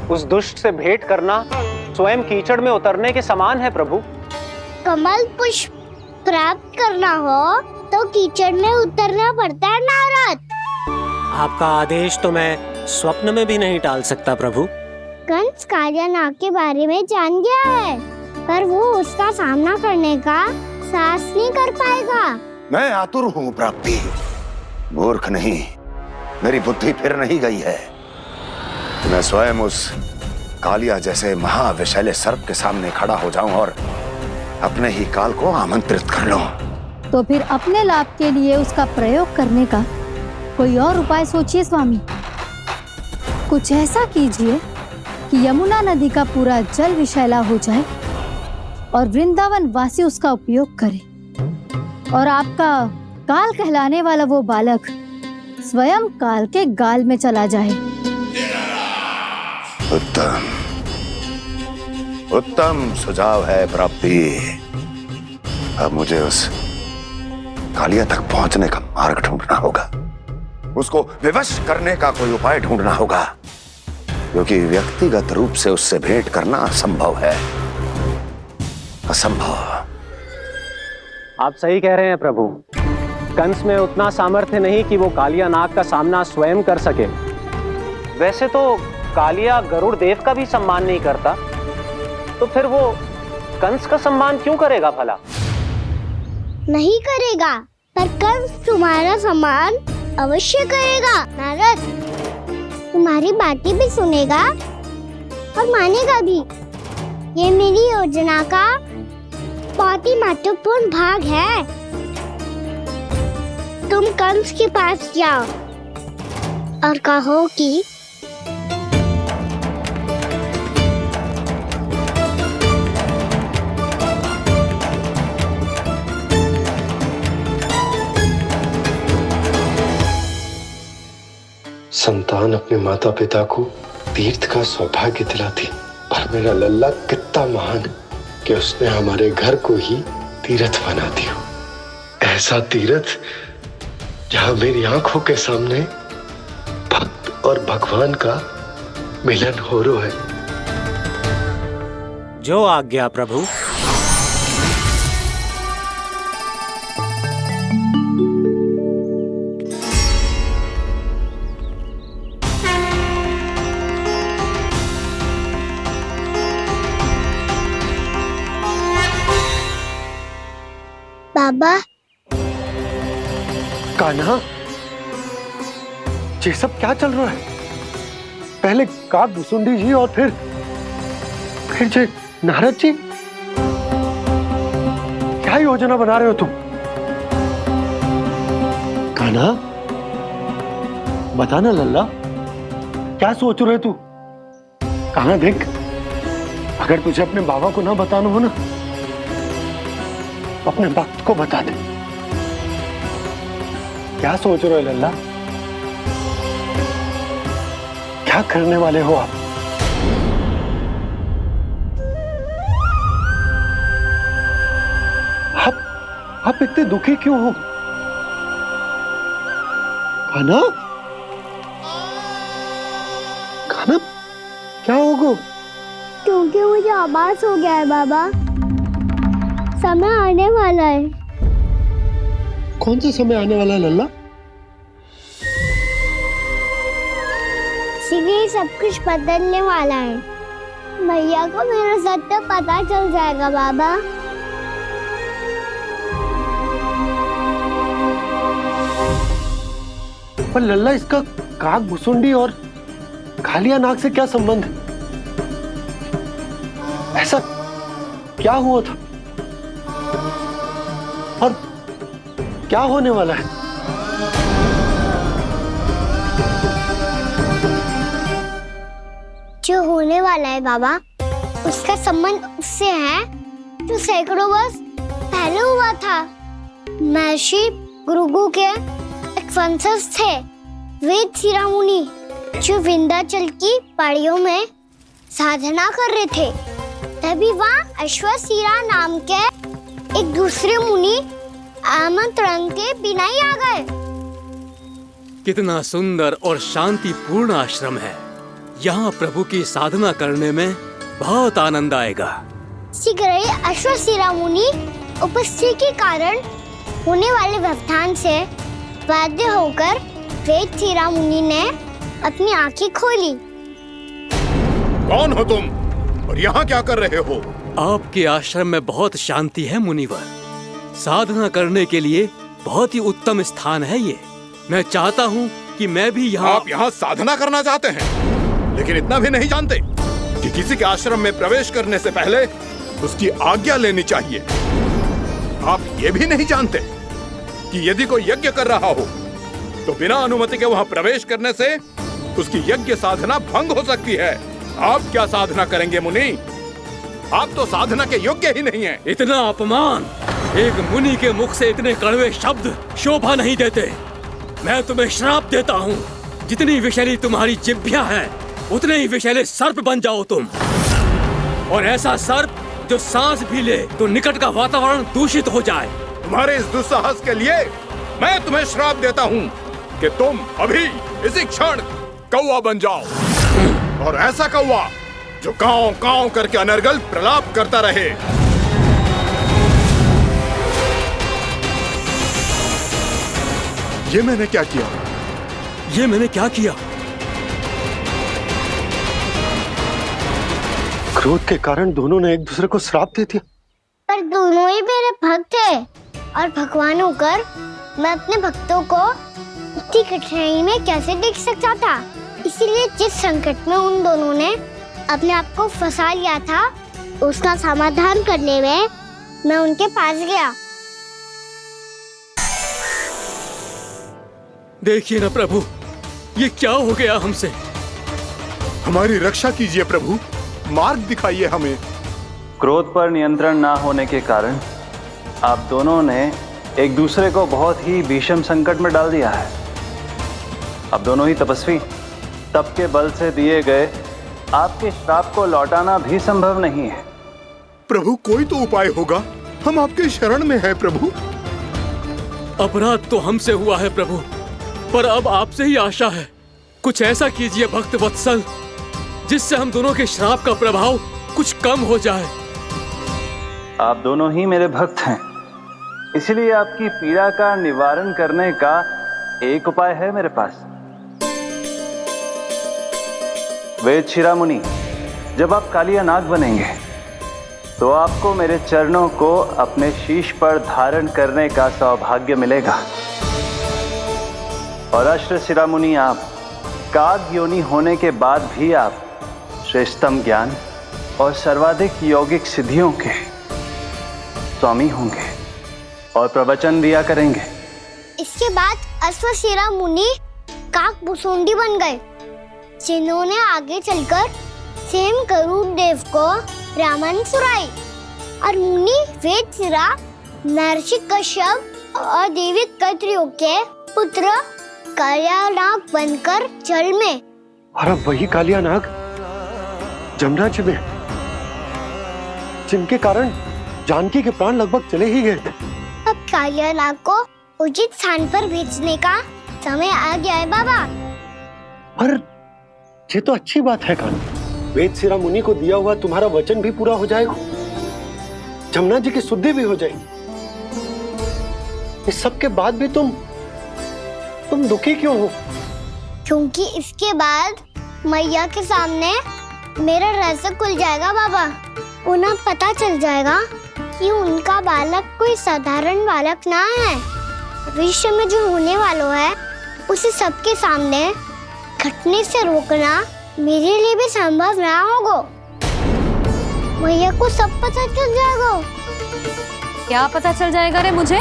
उस दुष्ट से भेंट करना स्वयं कीचड़ में उतरने के समान है प्रभु। कमल पुष्प प्राप्त करना हो तो कीचड़ में उतरना पड़ता है नारद। आपका आदेश तो मैं स्वप्न में भी नहीं टाल सकता प्रभु। कंस कालियानाग के बारे में जान गया है, पर वो उसका सामना करने का साहस नहीं कर पाएगा। मैं आतुर हूँ प्राप्ति, मूर्ख नहीं। मेरी बुद्धि फिर नहीं गई है। मैं स्वयं उस कालिया जैसे महाविषैले सर्प के सामने खड़ा हो जाऊं और अपने ही काल को आमंत्रित कर लूं। तो फिर अपने लाभ के लिए उसका प्रयोग करने का कोई और उपाय सोचिए स्वामी। कुछ ऐसा कीजिए कि यमुना नदी का पूरा जल विषैला हो जाए और वृंदावन वासी उसका उपयोग करे और आपका काल कहलाने वाला वो बालक स्वयं काल के गाल में चला जाए। उत्तम उत्तम सुझाव है प्राप्ति। अब मुझे उस कालिया तक पहुंचने का मार्ग ढूंढना होगा, उसको विवश करने का कोई उपाय ढूंढना होगा, क्योंकि व्यक्तिगत रूप से उससे भेंट करना असंभव है। असंभव। आप सही कह रहे हैं प्रभु। कंस में उतना सामर्थ्य नहीं कि वो कालिया नाग का सामना स्वयं कर सके। वैसे तो कालिया गरुड़ देव का भी सम्मान नहीं करता, तो फिर वो कंस का सम्मान क्यों करेगा भला? नहीं करेगा, पर कंस तुम्हारा सम्मान अवश्य करेगा नारद। तुम्हारी बातें भी सुनेगा और मानेगा भी। ये मेरी योजना का बहुत ही महत्वपूर्ण भाग है। तुम कंस के पास जाओ और कहो कि संतान अपने माता पिता को तीर्थ का सौभाग्य दिलाती, और मेरा लल्ला कितना महान कि उसने हमारे घर को ही तीर्थ बना दिया। ऐसा तीर्थ जहां मेरी आंखों के सामने भक्त और भगवान का मिलन हो रहा है। जो आज्ञा प्रभु। बाबा, कान्हा, ये सब क्या चल रहा है? पहले काग भुसुंडी जी और फिर जे नारद जी। क्या योजना बना रहे हो तुम? कान्हा, बताना लल्ला, क्या सोच रहे तू? कान्हा देख, अगर तुझे अपने बाबा को ना बताना हो ना, अपने भक्त को बता दे। क्या सोच रहे हो लल्ला? क्या करने वाले हो आप? आप इतने दुखी क्यों हो? कान्हा, कान्हा, क्या होगा? क्योंकि मुझे आभास हो गया है बाबा, समय आने वाला है। कौन सा समय आने वाला है लल्ला? शीघ्र सब कुछ बदलने वाला है। भैया को मेरा सत्य पता चल जाएगा बाबा। पर लल्ला, इसका काग भुसुंडी और कालिया नाग से क्या संबंध है? ऐसा क्या हुआ था और क्या होने वाला है? जो होने वाला है बाबा, उसका संबंध उससे है जो सैकड़ों वर्ष पहले हुआ था। महर्षि भृगु के एक वंशज थे वेद शिरोमणि, जो विंध्याचल की पहाड़ियों में साधना कर रहे थे। तभी वहाँ अश्वशिरा नाम के एक दूसरे मुनि आमंत्रण के बिना ही आ गए। कितना सुंदर और शांतिपूर्ण आश्रम है। यहाँ प्रभु की साधना करने में बहुत आनंद आएगा। शीघ्र ही अश्वशिरा मुनि उपस्थिति के कारण होने वाले व्यवधान से बाध्य होकर वेद शिरा मुनि ने अपनी आंखें खोली। कौन हो तुम और यहाँ क्या कर रहे हो? आपके आश्रम में बहुत शांति है मुनिवर। साधना करने के लिए बहुत ही उत्तम स्थान है ये। मैं चाहता हूँ कि मैं भी यहाँ। आप यहाँ साधना करना चाहते हैं, लेकिन इतना भी नहीं जानते कि किसी के आश्रम में प्रवेश करने से पहले उसकी आज्ञा लेनी चाहिए। आप ये भी नहीं जानते कि यदि कोई यज्ञ कर रहा हो तो बिना अनुमति के वहाँ प्रवेश करने से उसकी यज्ञ साधना भंग हो सकती है। आप क्या साधना करेंगे मुनि? आप तो साधना के योग्य ही नहीं हैं। इतना अपमान! एक मुनि के मुख से इतने कड़वे शब्द शोभा नहीं देते। मैं तुम्हें श्राप देता हूँ, जितनी विषैली तुम्हारी जिह्वा है उतने ही विषैले सर्प बन जाओ तुम। और ऐसा सर्प जो सांस भी ले तो निकट का वातावरण दूषित हो जाए। तुम्हारे इस दुस्साहस के लिए मैं तुम्हें श्राप देता हूँ कि तुम अभी इसी क्षण कौवा बन जाओ, और ऐसा कौवा जो कांव कांव करके अनर्गल प्रलाप करता रहे। ये मैंने क्या किया? ये मैंने क्या किया? क्रोध के कारण दोनों ने एक दूसरे को श्राप दे दिया। पर दोनों ही मेरे भक्त थे, और भगवान होकर मैं अपने भक्तों को इतनी कठिनाई में कैसे देख सकता था। इसीलिए जिस संकट में उन दोनों ने अपने आप को फंसा लिया था, उसका समाधान करने में मैं उनके पास गया। देखिए ना प्रभु, ये क्या हो गया हमसे? हमारी रक्षा कीजिए प्रभु, मार्ग दिखाइए हमें। क्रोध पर नियंत्रण ना होने के कारण आप दोनों ने एक दूसरे को बहुत ही भीषण संकट में डाल दिया है। अब दोनों ही तपस्वी, तप के बल से दिए गए आपके श्राप को लौटाना भी संभव नहीं है। प्रभु कोई तो उपाय होगा, हम आपके शरण में हैं प्रभु। अपराध तो हमसे हुआ है प्रभु, पर अब आपसे ही आशा है। कुछ ऐसा कीजिए भक्त वत्सल, जिससे हम दोनों के श्राप का प्रभाव कुछ कम हो जाए। आप दोनों ही मेरे भक्त हैं, इसलिए आपकी पीड़ा का निवारण करने का एक उपाय है मेरे पास। वेद शिरा मुनि, जब आप कालिया नाग बनेंगे तो आपको मेरे चरणों को अपने शीश पर धारण करने का सौभाग्य मिलेगा। और अश्र शिरा मुनि, आप काग योनि होने के बाद भी आप श्रेष्ठतम ज्ञान और सर्वाधिक यौगिक सिद्धियों के स्वामी होंगे और प्रवचन दिया करेंगे। इसके बाद अश्वशिरा मुनि काक भुसुंडी बन गए, जिन्होंने आगे चलकर सेम गरुड़ देव को रामायण सुनाई। और मुनि वेदशिरा महर्षि कश्यप और देवी कत्रियों के पुत्र कालिया नाग बनकर जल में। और अब वही कालिया नाग जमुना जी में, जिनके कारण जानकी के प्राण लगभग चले ही गए थे। अब कालिया नाग को उचित स्थान पर भेजने का समय आ गया है बाबा। पर ये तो अच्छी बात है कान, वेद शिरा मुनि को दिया हुआ तुम्हारा वचन भी पूरा हो जाएगा, जमुना जी की शुद्धि भी हो जाएगी। इस सब के बाद भी तुम दुखी क्यों हो? क्योंकि इसके बाद मैया के सामने मेरा रहस्य खुल जाएगा बाबा। उन्हें पता चल जाएगा कि उनका बालक कोई साधारण बालक ना है। भविष्य में जो होने वाला है उसे सबके सामने घटने से रोकना मेरे लिए भी संभव ना होगा। मैया को सब पता चल जाएगा। क्या पता चल जाएगा रे मुझे?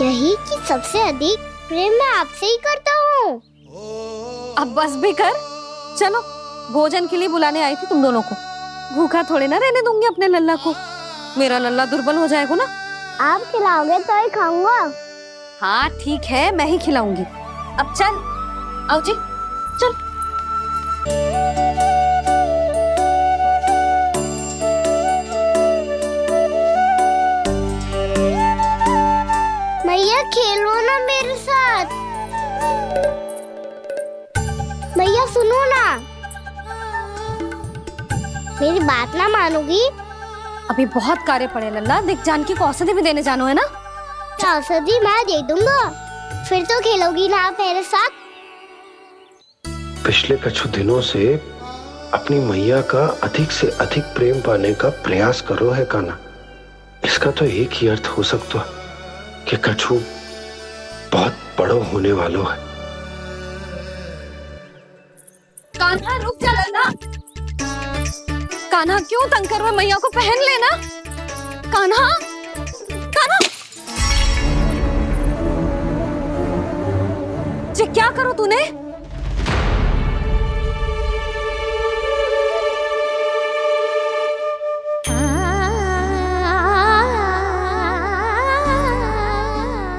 यही कि सबसे अधिक प्रेम मैं आपसे ही करता हूँ। अब बस भी कर, चलो भोजन के लिए बुलाने आई थी तुम दोनों को। भूखा थोड़े ना रहने दूंगी अपने लल्ला को, मेरा लल्ला दुर्बल हो जाएगा ना। आप खिलाओगे तो ही खाऊंगा। हाँ ठीक है, मैं ही खिलाऊंगी। अब चल, आओ जी चल। मैया खेलो ना मेरे साथ। मैया सुनो ना, मेरी बात ना मानोगी? अभी बहुत कार्य पड़े लल्ला, देख जानकी को औषधि भी देने जानो है ना। औषधि मैं दे दूंगा, फिर तो खेलोगी ना आप मेरे साथ। पिछले कुछ दिनों से अपनी मैया का अधिक से अधिक प्रेम पाने का प्रयास करो है कान्हा। इसका तो एक ही अर्थ हो सकता है कि कछु बहुत बड़ो होने वालों है। कान्हा रुक जा लल्ला। कान्हा क्यों तंग कर रहा है, मैया को पहन लेना। कान्हा, कान्हा जी क्या करो तूने?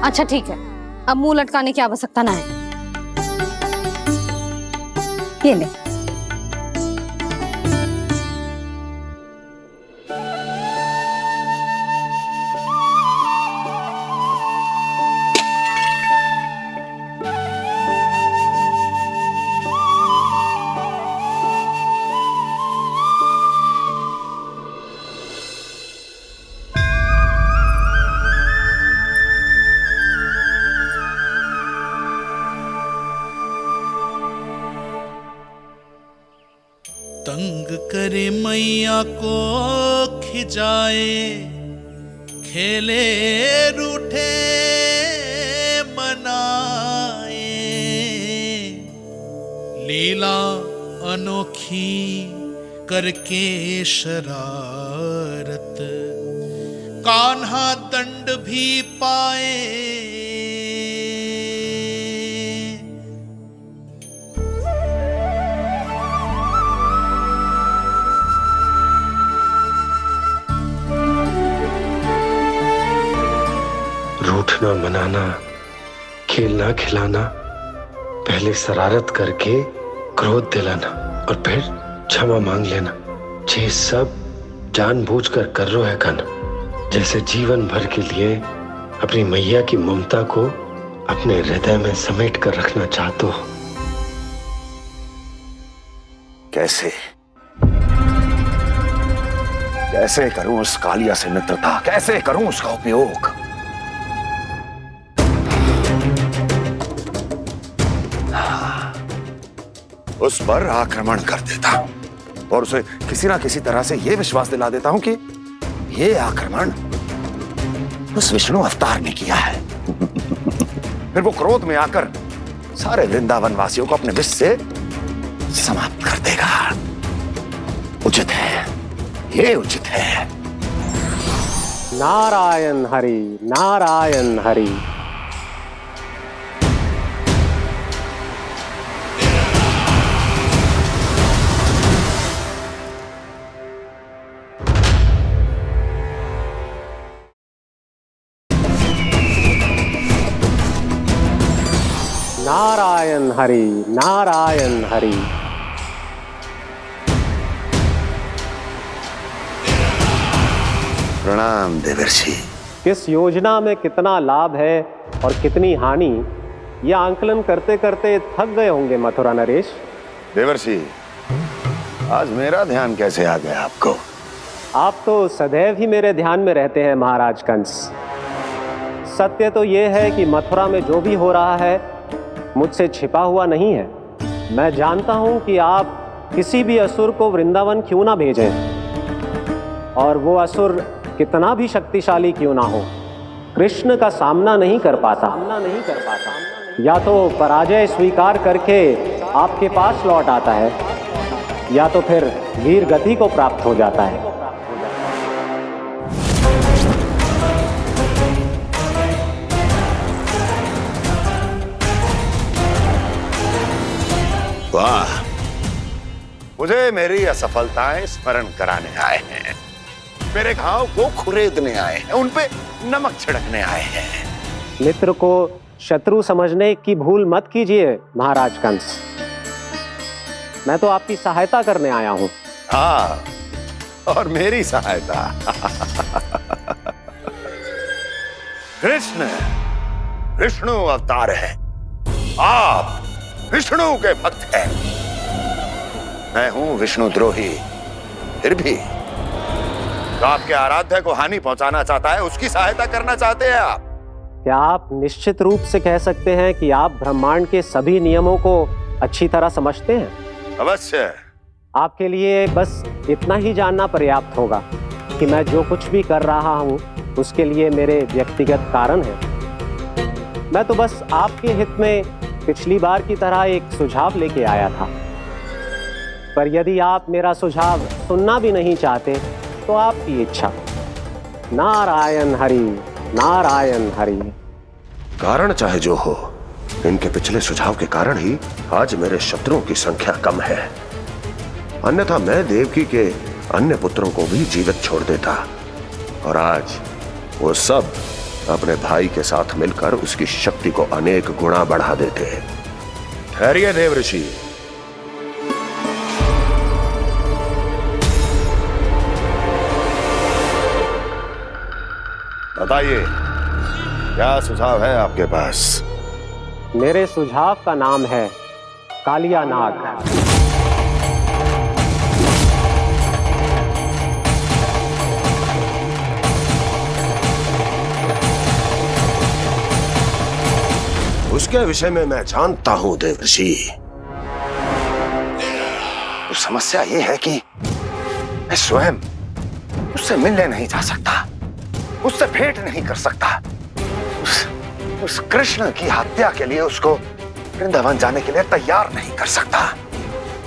अच्छा ठीक है, अब मुंह लटकाने की आवश्यकता ना है। ये ले। तंग करे मैया को खिजाए, खेले रूठे मनाए, लीला अनोखी करके शरारत, कान्हा दंड भी पाए। रूठना मनाना, खेलना खिलाना, पहले शरारत करके क्रोध दिलाना और फिर क्षमा मांग लेना, ये सब जानबूझकर कर रहे है कान्हा। जैसे जीवन भर के लिए अपनी मैया की ममता को अपने हृदय में समेट कर रखना चाहते हो। कैसे कैसे करूं उस कालिया से मित्रता, कैसे करूं उसका उपयोग? उस पर आक्रमण कर देता हूं और उसे किसी ना किसी तरह से यह विश्वास दिला देता हूं कि यह आक्रमण उस विष्णु अवतार ने किया है। फिर वो क्रोध में आकर सारे वृंदावन वासियों को अपने विष से समाप्त कर देगा। उचित है, ये उचित है। नारायण हरि, नारायण हरि। नारायण हरि, नारायण हरि। प्रणाम देवर्षि। किस योजना में कितना लाभ है और कितनी हानि, यह आंकलन करते करते थक गए होंगे मथुरा नरेश। देवर्षि, आज मेरा ध्यान कैसे आ गया आपको? आप तो सदैव ही मेरे ध्यान में रहते हैं महाराज कंस। सत्य तो यह है कि मथुरा में जो भी हो रहा है मुझसे छिपा हुआ नहीं है। मैं जानता हूं कि आप किसी भी असुर को वृंदावन क्यों ना भेजें, और वो असुर कितना भी शक्तिशाली क्यों ना हो, कृष्ण का सामना नहीं कर पाता। या तो पराजय स्वीकार करके आपके पास लौट आता है, या तो फिर वीर गति को प्राप्त हो जाता है। वाह, मुझे मेरी असफलताएं स्मरण कराने आए हैं, मेरे घाव को खुरेदने आए हैं, उन पे नमक छिड़कने आए हैं। मित्र को शत्रु समझने की भूल मत कीजिए महाराज कंस। मैं तो आपकी सहायता करने आया हूं। हाँ, और मेरी सहायता। कृष्ण विष्णु अवतार है, आप विष्णु के भक्त हैं। मैं हूं विष्णु द्रोही, फिर भी जो आपके आराध्य को हानि पहुंचाना चाहता है उसकी सहायता करना चाहते हैं आप। क्या आप निश्चित रूप से कह सकते हैं कि आप ब्रह्मांड के सभी नियमों को अच्छी तरह समझते हैं? अवश्य। आपके लिए बस इतना ही जानना पर्याप्त होगा कि मैं जो कुछ भी कर रहा हूं उसके लिए मेरे व्यक्तिगत कारण हैं। मैं तो बस आपके हित में पिछली बार की तरह एक सुझाव लेके आया था, पर यदि आप मेरा सुझाव सुनना भी नहीं चाहते तो आपकी इच्छा। नारायण हरि, नारायण हरि। कारण चाहे जो हो, इनके पिछले सुझाव के कारण ही आज मेरे शत्रुओं की संख्या कम है। अन्यथा मैं देवकी के अन्य पुत्रों को भी जीवित छोड़ देता और आज वो सब अपने भाई के साथ मिलकर उसकी शक्ति को अनेक गुना बढ़ा देते। ठहरिए देव ऋषि। बताइए क्या सुझाव है आपके पास? मेरे सुझाव का नाम है कालिया नाग। उसके विषय में मैं जानता हूं देवर्षि। तो समस्या यह है कि मैं स्वयं उससे मिलने नहीं जा सकता, उससे भेंट नहीं कर सकता। उस कृष्ण की हत्या के लिए उसको वृंदावन जाने के लिए तैयार नहीं कर सकता।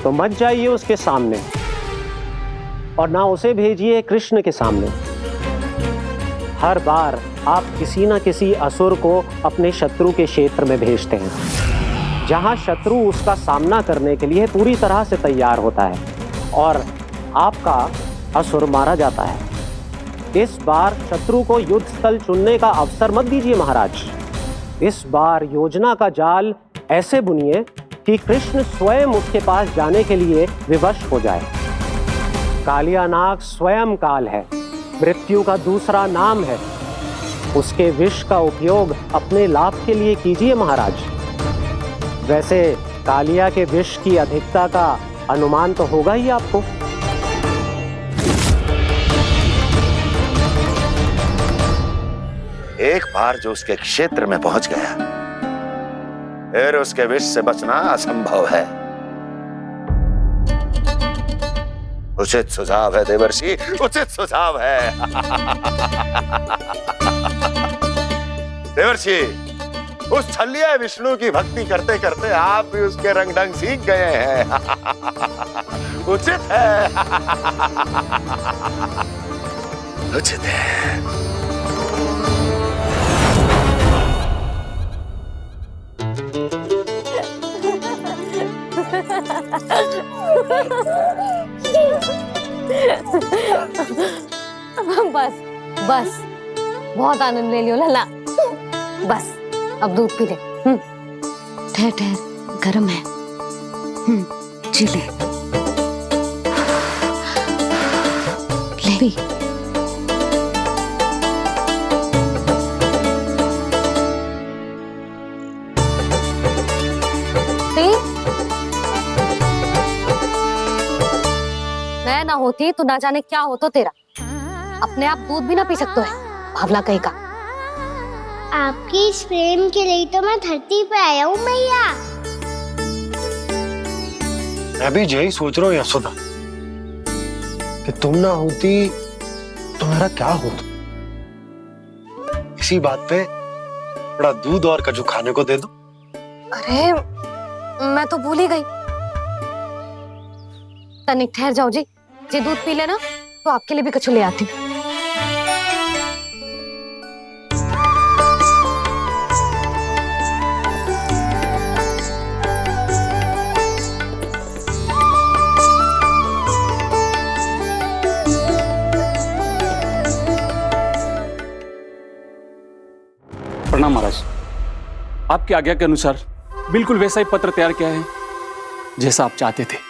तो मत जाइए उसके सामने और ना उसे भेजिए कृष्ण के सामने। हर बार आप किसी न किसी असुर को अपने शत्रु के क्षेत्र में भेजते हैं, जहां शत्रु उसका सामना करने के लिए पूरी तरह से तैयार होता है और आपका असुर मारा जाता है। इस बार शत्रु को युद्ध स्थल चुनने का अवसर मत दीजिए महाराज। इस बार योजना का जाल ऐसे बुनिए कि कृष्ण स्वयं उसके पास जाने के लिए विवश हो जाए। कालिया नाग स्वयं काल है, मृत्यु का दूसरा नाम है। उसके विष का उपयोग अपने लाभ के लिए कीजिए महाराज। वैसे कालिया के विष की अधिकता का अनुमान तो होगा ही आपको। एक बार जो उसके क्षेत्र में पहुंच गया, फिर उसके विष से बचना असंभव है। उचित सुझाव है देवर्षि, उचित सुझाव है। देवर्षि, उस छलिया विष्णु की भक्ति करते करते आप भी उसके रंग ढंग सीख गए हैं। उचित है, उचित है। बस बस बहुत आनंद ले लियो लला। बस अब दूध पी ले। ठहर ठहर, गर्म है। जी ले पी। मैं ना होती तो ना जाने क्या हो तो तेरा। अपने आप दूध भी ना पी सकते है, भावला कहीं का। आपकी इस प्रेम के लिए तो मैं धरती पे आया हूँ मैया। मैं भी यही सोच रहा हूँ यशोदा कि तुम ना होती तो मेरा क्या होता। इसी बात पे थोड़ा दूध और कजू खाने को दे दो। अरे मैं तो भूल ही गई। तनिक ठहर जाओ जी दूध पी लेना तो आपके लिए भी कछु ले आती। प्रणाम महाराज। आपकी आज्ञा के अनुसार बिल्कुल वैसा ही पत्र तैयार किया है जैसा आप चाहते थे।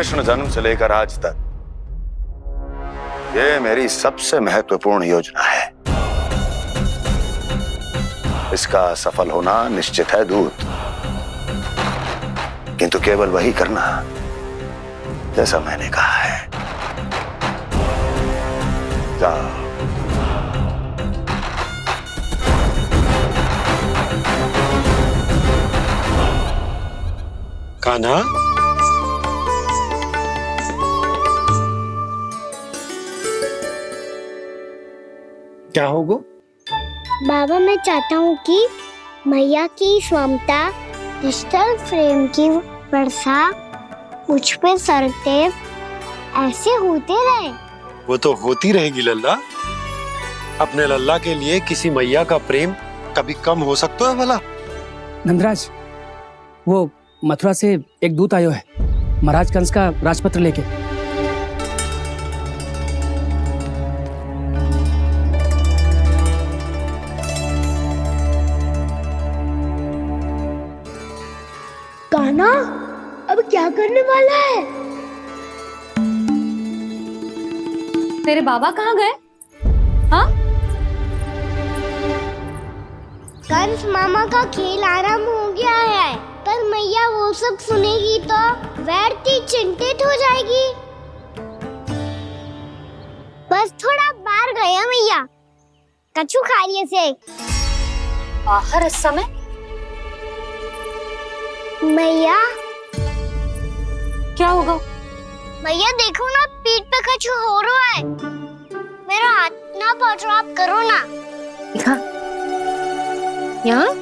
कृष्ण जन्म से लेकर आज तक ये मेरी सबसे महत्वपूर्ण योजना है। इसका सफल होना निश्चित है दूत, किंतु केवल वही करना जैसा मैंने कहा है। जाओ। कान्हा, क्या होगा? बाबा, मैं चाहता हूँ कि मैया की स्वमता क्रिस्टल फ्रेम की वर्षा मुझ पे सरते ऐसे होते रहे। वो तो होती रहेगी लल्ला। अपने लल्ला के लिए किसी मैया का प्रेम कभी कम हो सकता है भला? नंदराज, वो मथुरा से एक दूत आयो है महाराज कंस का राजपत्र लेके। कान्हा, अब क्या करने वाला है? तेरे बाबा कहाँ गए? हाँ? कंस मामा का खेल आरंभ हो गया है, पर मैया वो सब सुनेगी तो व्यर्थी चिंतित हो जाएगी। बस थोड़ा बाहर गया मैया, कछु खा रही से। बाहर इस समय? मैया, क्या होगा? मैया देखो ना, पीठ पे कछु हो रहा है। मेरा हाथ ना पकड़ो, आप करो ना। दिखा यहाँ।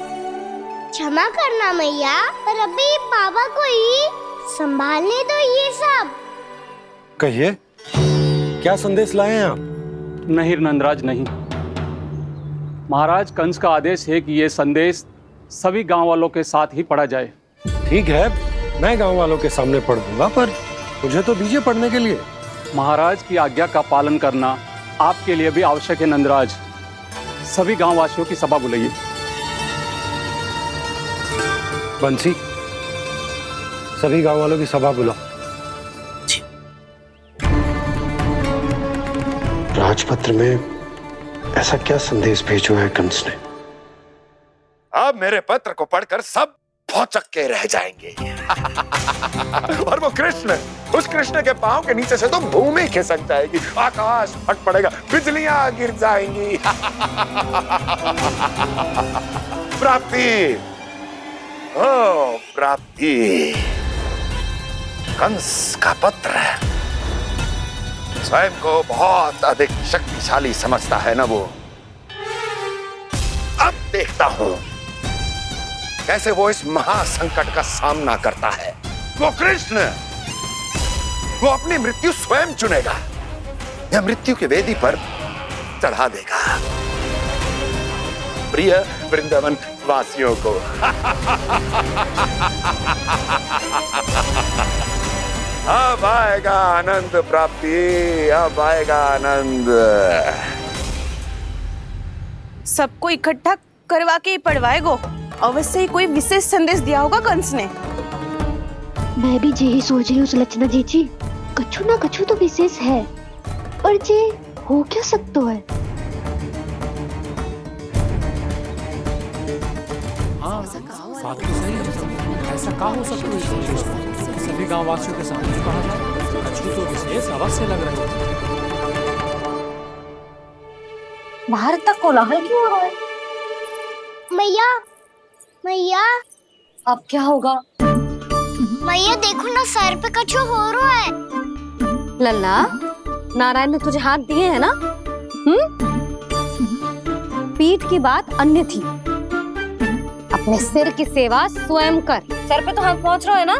क्षमा करना मैया, पर अभी बाबा को ही संभालने दो ये सब। कहिए, क्या संदेश लाए हैं आप? नहीं नंदराज, नहीं। महाराज कंस का आदेश है कि ये संदेश सभी गांव वालों के साथ ही पढ़ा जाए। ठीक है, मैं गांव वालों के सामने पढ़ दूंगा, पर मुझे तो दीजिए पढ़ने के लिए। महाराज की आज्ञा का पालन करना आपके लिए भी आवश्यक है नंदराज। सभी गांव वासियों की सभा बुलाइए। बंसी, सभी गांव वालों की सभा बुलाओ। राजपत्र में ऐसा क्या संदेश भेजो है कंस ने? अब मेरे पत्र को पढ़कर सब भौचक के रह जाएंगे। और वो कृष्ण, उस कृष्ण के पांव के नीचे से तो भूमि खिसक जाएगी, आकाश फट पड़ेगा, बिजलियां गिर जाएंगी। प्राप्ति, ओ प्राप्ति, कंस का पत्र। स्वयं को बहुत अधिक शक्तिशाली समझता है ना वो। अब देखता हूं कैसे वो इस महासंकट का सामना करता है। वो कृष्ण, वो अपनी मृत्यु स्वयं चुनेगा या मृत्यु की वेदी पर चढ़ा देगा प्रिय वृंदावन वासियों को। अब आएगा आनंद प्राप्ति, अब आएगा आनंद। सबको इकट्ठा करवा के ही पढ़वाएगो। अवश्य ही कोई विशेष संदेश दिया होगा कंस ने। मैं भी यही सोच रही हूँ सुलक्षणा जीजी, कछु ना कछु तो विशेष है, और जे हो क्या सकता है? हाँ, बात तो सही है। ऐसा क्या हो सकता है? सभी गांव वासियों के सामने कहा जाए, कछु तो विशेष अवश्य लग रहे हैं। बाहर तक कोलाहल क्यों हो रहा है? मैया, मैया, अब क्या होगा? मैया देखो ना, सर पे कछु हो रहा है। लल्ला, नारायण ने तुझे हाथ दिए हैं ना? पीठ की बात अन्य थी। अपने सिर की सेवा स्वयं कर। सर पे तो हाथ पहुंच रहा है ना?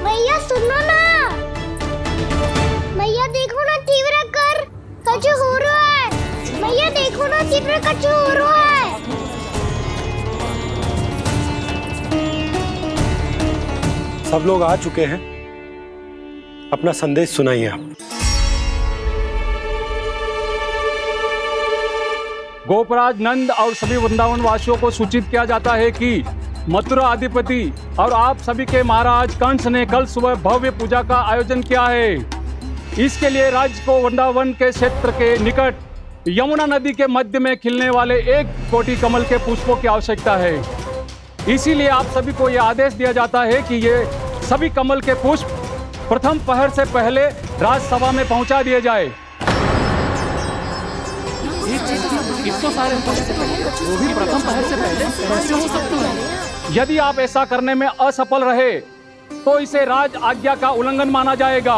मैया सुनो ना, मैया देखो ना, तीव्र कर कछु हो रहा है। मैया देखो ना, तीव्र कछु हो रहा है। सब लोग आ चुके हैं, अपना संदेश सुनाइए आप। गोपराज नंद और सभी वृंदावन वासियों को सूचित किया जाता है कि मथुरा अधिपति और आप सभी के महाराज कंस ने कल सुबह भव्य पूजा का आयोजन किया है। इसके लिए राज्य को वृंदावन के क्षेत्र के निकट यमुना नदी के मध्य में खिलने वाले 1 कोटि कमल के पुष्पों की आवश्यकता है। इसीलिए आप सभी को यह आदेश दिया जाता है कि ये सभी कमल के पुष्प प्रथम पहर से पहले राजसभा में पहुंचा दिए जाए। सारे वो भी प्रथम पहर से पहले कैसे हो सकते हैं? यदि आप ऐसा करने में असफल रहे तो इसे राज आज्ञा का उल्लंघन माना जाएगा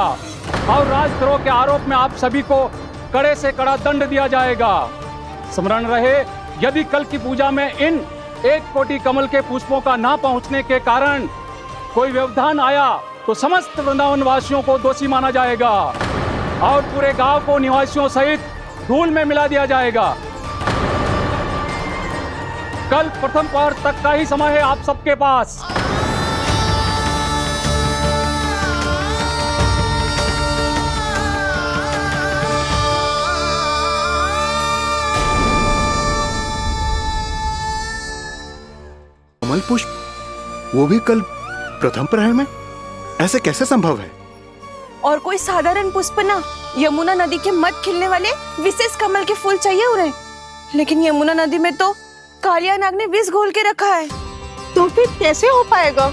और राजद्रोह के आरोप में आप सभी को कड़े से कड़ा दंड दिया जाएगा। स्मरण रहे, यदि कल की पूजा में इन 1 कोटि कमल के पुष्पों का ना पहुंचने के कारण कोई व्यवधान आया तो समस्त वृंदावन वासियों को दोषी माना जाएगा और पूरे गांव को निवासियों सहित धूल में मिला दिया जाएगा। कल प्रथम पहर तक का ही समय है आप सबके पास। कमल पुष्प, वो भी कल प्रथम प्रहर में? ऐसे कैसे संभव है? और कोई साधारण पुष्प ना, यमुना नदी के मध्य खिलने वाले विशेष कमल के फूल चाहिए उन्हें। लेकिन यमुना नदी में तो कालिया नाग ने विष घोल के रखा है, तो फिर कैसे हो पाएगा?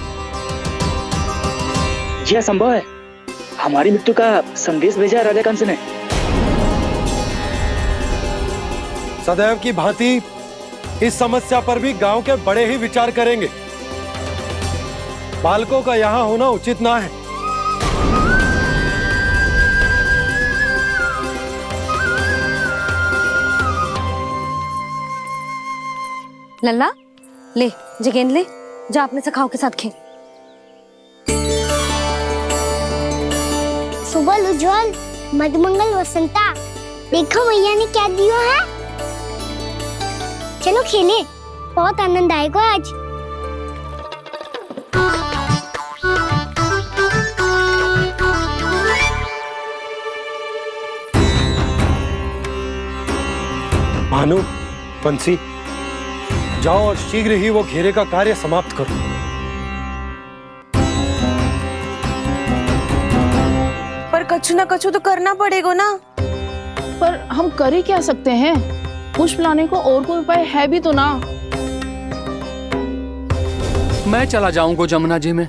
यह संभव है। हमारी मृत्यु का संदेश भेजा है राजा कंस ने। सदैव की भांति इस समस्या पर भी गांव के बड़े ही विचार करेंगे। बालकों का यहाँ होना उचित ना है। लल्ला, ले गेंद ले, जा अपने सखाओं के साथ खेल। सुबह उज्जवल, मधुमंगल वसंता, देखो भैया ने क्या दिया है। चलो खेलें, बहुत आनंद आएगा आज। भानु, बंसी, जाओ और शीघ्र ही वो घेरे का कार्य समाप्त करो। पर कछु ना कछु तो करना पड़ेगा ना। पर हम कर ही क्या सकते हैं? पुष्प लाने को और कोई उपाय है भी तो ना। मैं चला जाऊंगा जमुना जी में।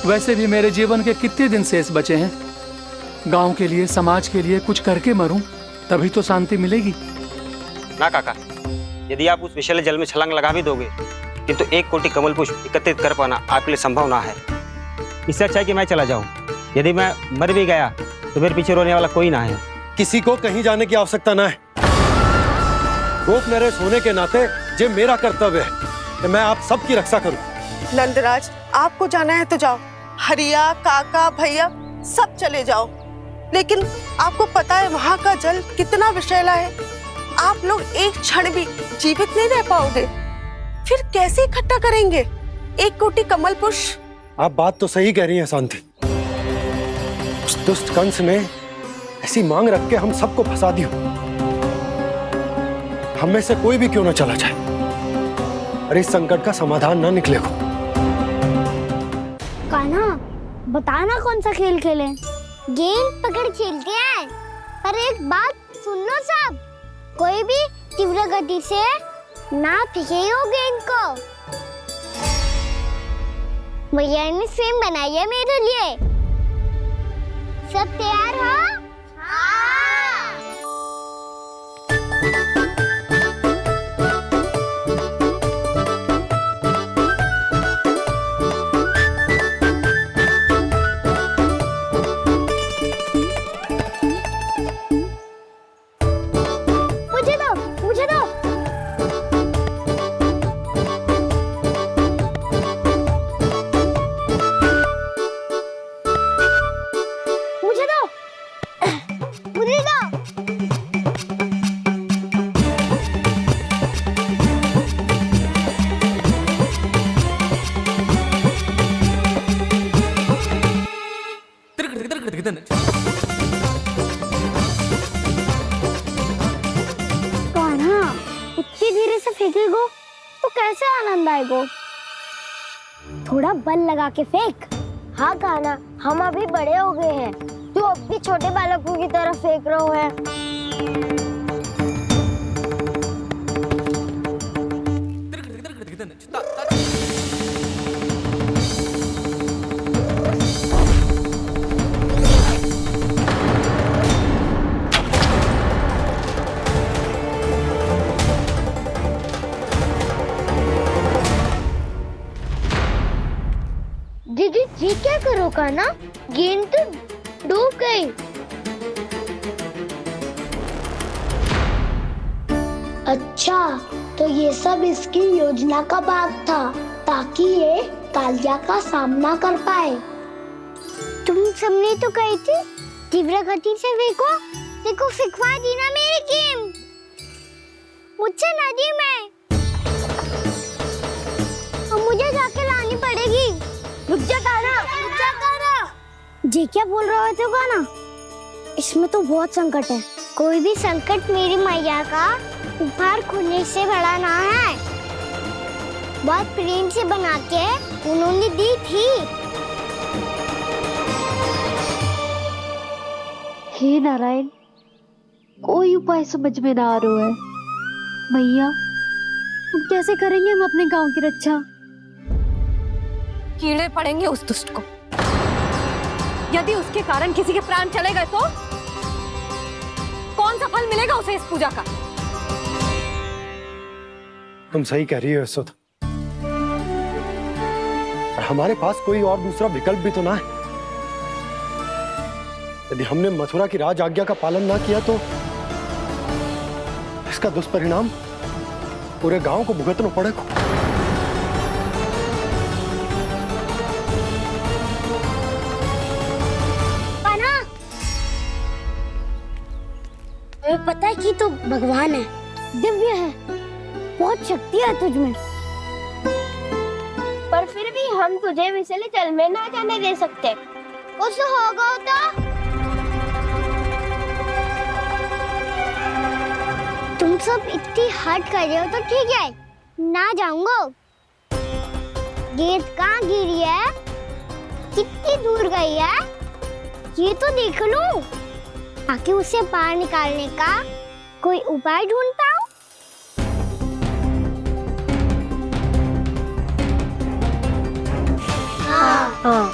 वैसे भी मेरे जीवन के कितने दिन शेष बचे हैं। गांव के लिए, समाज के लिए कुछ करके मरूं, तभी तो शांति मिलेगी। ना काका, यदि आप उस विषैले जल में छलांग लगा भी दोगे, किंतु 1 कोटि कमल पुष्प एकत्रित कर पाना आपके लिए संभव ना है। इससे अच्छा है कि मैं चला जाऊं। यदि मैं मर भी गया तो मेरे पीछे रोने वाला कोई ना है। किसी को कहीं जाने की आवश्यकता ना है। गोप नरेश होने के नाते ये मेरा कर्तव्य है कि मैं आप सबकी रक्षा करूं। नंदराज, आपको जाना है तो जाओ। हरिया, काका, भैया सब चले जाओ। लेकिन आपको पता है वहाँ का जल कितना विषैला है। आप लोग एक क्षण भी जीवित नहीं रह पाओगे। फिर कैसे इकट्ठा करेंगे 1 कोटि कमल पुष्प? आप बात तो सही कह रही हैं शांति। उस दुष्ट कंस ने ऐसी मांग रख के हम सबको फंसा दिया। हम में से कोई भी क्यों ना चला जाए और इस संकट का समाधान ना निकलेगा। कान्हा, बताना कौन सा खेल खेलें? गेंद पकड़ खेलते हैं। पर एक बात सुन लो सब, कोई भी तीव्र गति से ना फेंकेगा गेंद को। भैया ने फ्रेम बनाई है मेरे लिए। सब तैयार हो? मुझे दो। इतनी धीरे से फेंकेगो तो कैसे आनंद आएगो? थोड़ा बल लगा के फेंक। हाँ कान्हा, हम अभी बड़े हो गए हैं, तू अब भी छोटे बालकों की तरह फेंक रहा है। दीदी जी क्या करो कान्हा, गेंद तो डूब गई। अच्छा, तो ये सब इसकी योजना का भाग था ताकि ये कालिया का सामना कर पाए। तुम सबने तो कही थी तीव्र गति से फेंको, देखो फिकवा दी ना मेरी गेम। मुझसे नदी में, अब मुझे जाके लानी पड़ेगी। रुक जा कान्हा, रुक जा कान्हा। जी क्या बोल रहे थे कान्हा? इसमें तो बहुत संकट है। कोई भी संकट मेरी मैया का उपहार खोने से बड़ा ना है। बहुत प्रेम से बना के उन्होंने दी थी। हे नारायण, कोई उपाय समझ में ना आ रहा है। भैया, अब कैसे करेंगे हम अपने गांव की रक्षा? कीड़े पड़ेंगे उस दुष्ट को। यदि उसके कारण किसी के प्राण चले गए तो कौन सा फल मिलेगा उसे इस पूजा का? तुम सही कह रही हो यशोदा, और हमारे पास कोई और दूसरा विकल्प भी तो ना है। यदि हमने मथुरा की राज आज्ञा का पालन ना किया तो इसका दुष्परिणाम पूरे गांव को भुगतना पड़ेगा। तुम्हें पता है कि तो भगवान है, दिव्य है, बहुत शक्ति है तुझमें। पर फिर भी हम तुझे विषैले जल में ना जाने दे सकते। कुछ होगा तो तुम सब इतनी हट कर रहे हो तो ठीक है, ना जाऊंगा। गेंद कहाँ गिरी है, कितनी दूर गई है, ये तो देख लूं, ताकि उसे बाहर निकालने का कोई उपाय ढूंढ पाऊं। हाँ।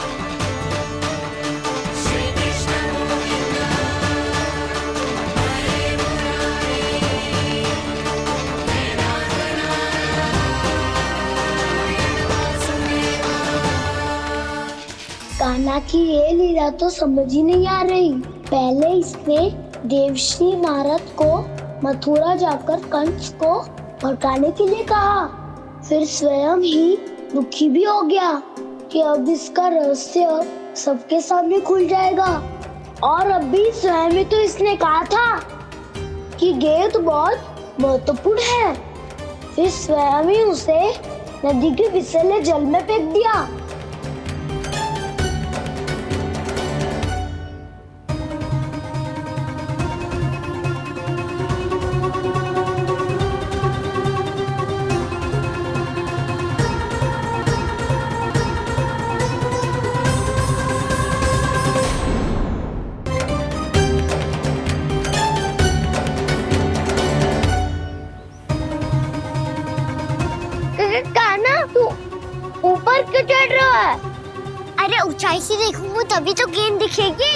कान्हा की ये लीला तो समझ ही नहीं आ रही। पहले इसने देवश्री नारद को मथुरा जाकर कंस को भड़काने के लिए कहा, फिर स्वयं ही दुखी भी हो गया कि अब इसका रहस्य सबके सामने खुल जाएगा। और अभी स्वयं ही तो इसने कहा था कि गेंद बहुत महत्वपूर्ण है, फिर स्वयं ही उसे नदी के विषैले जल में फेंक दिया। कान्हा, तू ऊपर क्यों चढ़ रहा है? अरे ऊंचाई से देखूंगा तभी तो गेंद दिखेगी।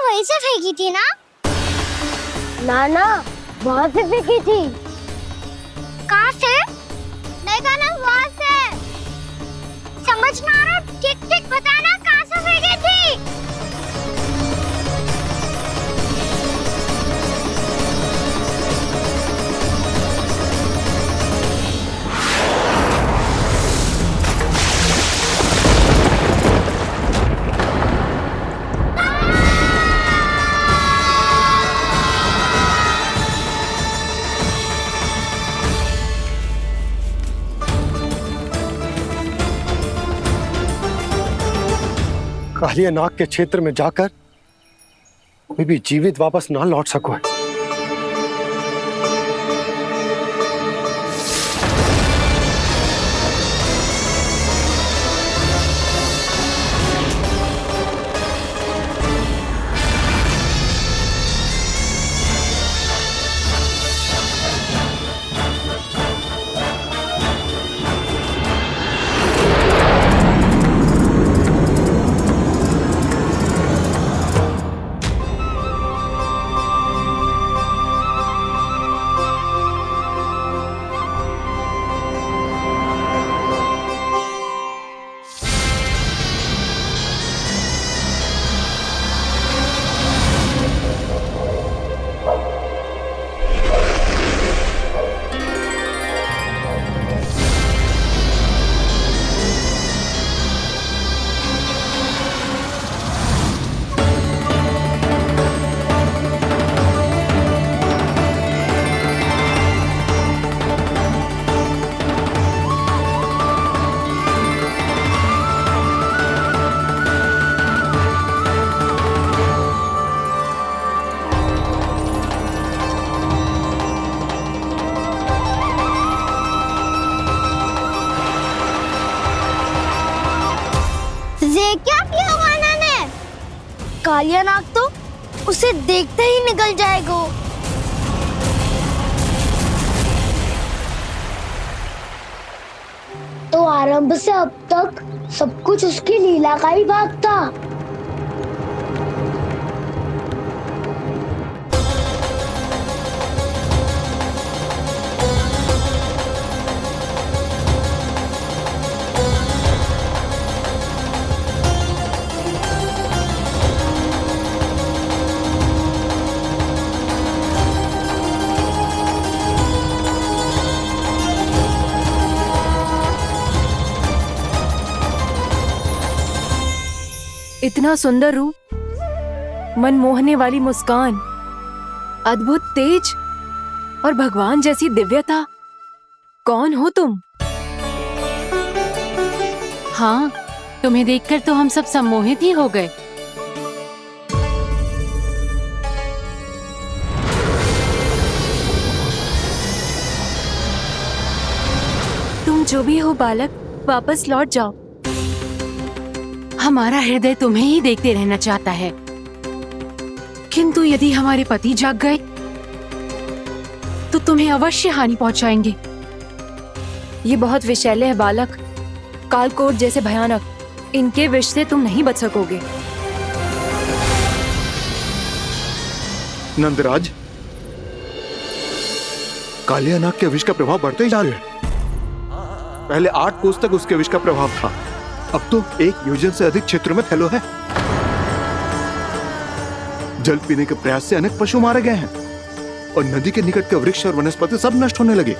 वहीं से फेंकी थी ना? ना, वहाँ से फेंकी थी। कहाँ से? नहीं ना, वहाँ से। समझ में आ रहा? ठीक बताना, कहाँ से फेंकी थी? कालिया नाग के क्षेत्र में जाकर कोई भी जीवित वापस ना लौट सको है। ये क्या किया वाना ने? कालिया नाग तो उसे देखते ही निकल जाएगा। तो आरंभ से अब तक सब कुछ उसकी लीला का ही भाग था। इतना सुंदर रूप, मन मोहने वाली मुस्कान, अद्भुत तेज और भगवान जैसी दिव्यता। कौन हो तुम? हाँ, तुम्हें देखकर तो हम सब सम्मोहित ही हो गए। तुम जो भी हो बालक, वापस लौट जाओ। हमारा हृदय तुम्हें ही देखते रहना चाहता है। किंतु यदि हमारे पति जाग गए तो तुम्हें अवश्य हानि पहुंचाएंगे। ये बहुत विषैले है बालक, कालकोट जैसे भयानक। इनके विष से तुम नहीं बच सकोगे। नंदराज, कालिया नाग के विष का प्रभाव बढ़ते ही जा रहा है। पहले 8 कोस तक उसके विष का प्रभाव था, अब तो 1 योजन से अधिक क्षेत्र में फैलो है। जल पीने के प्रयास से अनेक पशु मारे गए हैं और नदी के निकट के वृक्ष और वनस्पति सब नष्ट होने लगे।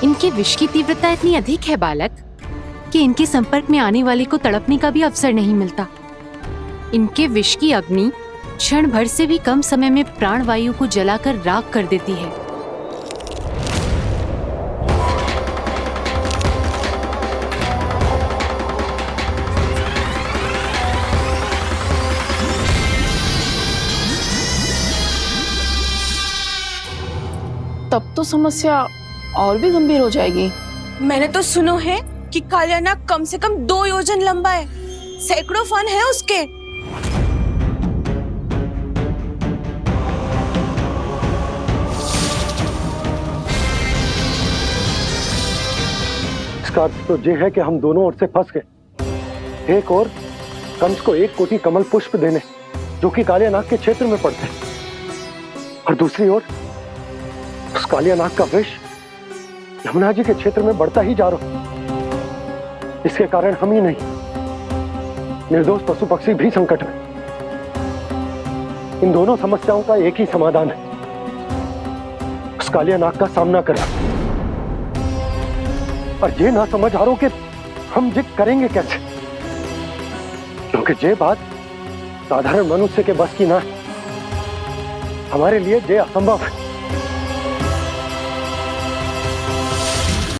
इनके विष की तीव्रता इतनी अधिक है बालक कि इनके संपर्क में आने वाले को तड़पने का भी अवसर नहीं मिलता। इनके विष की अग्नि क्षण भर से भी कम समय में प्राणवायु को जलाकर राख कर देती है। तब तो समस्या और भी गंभीर हो जाएगी। मैंने तो सुनो है कि कालिया नाग कम से कम 2 योजन लंबा है, सैकड़ों फन है उसके। इसका अर्थ तो ये है कि हम दोनों ओर से फंस गए। एक और कंस को 1 कोटि कमल पुष्प देने जो कि कालिया नाग के क्षेत्र में पड़ते हैं, और दूसरी ओर उस कालिया नाग का विष यमुना जी के क्षेत्र में बढ़ता ही जा रहा। इसके कारण हम ही नहीं, निर्दोष पशु पक्षी भी संकट में। इन दोनों समस्याओं का एक ही समाधान है, उस कालिया नाग का सामना करना। और ये ना समझ आ रहा कि हम ये करेंगे कैसे, क्योंकि ये बात साधारण मनुष्य के बस की ना। हमारे लिए ये असंभव है।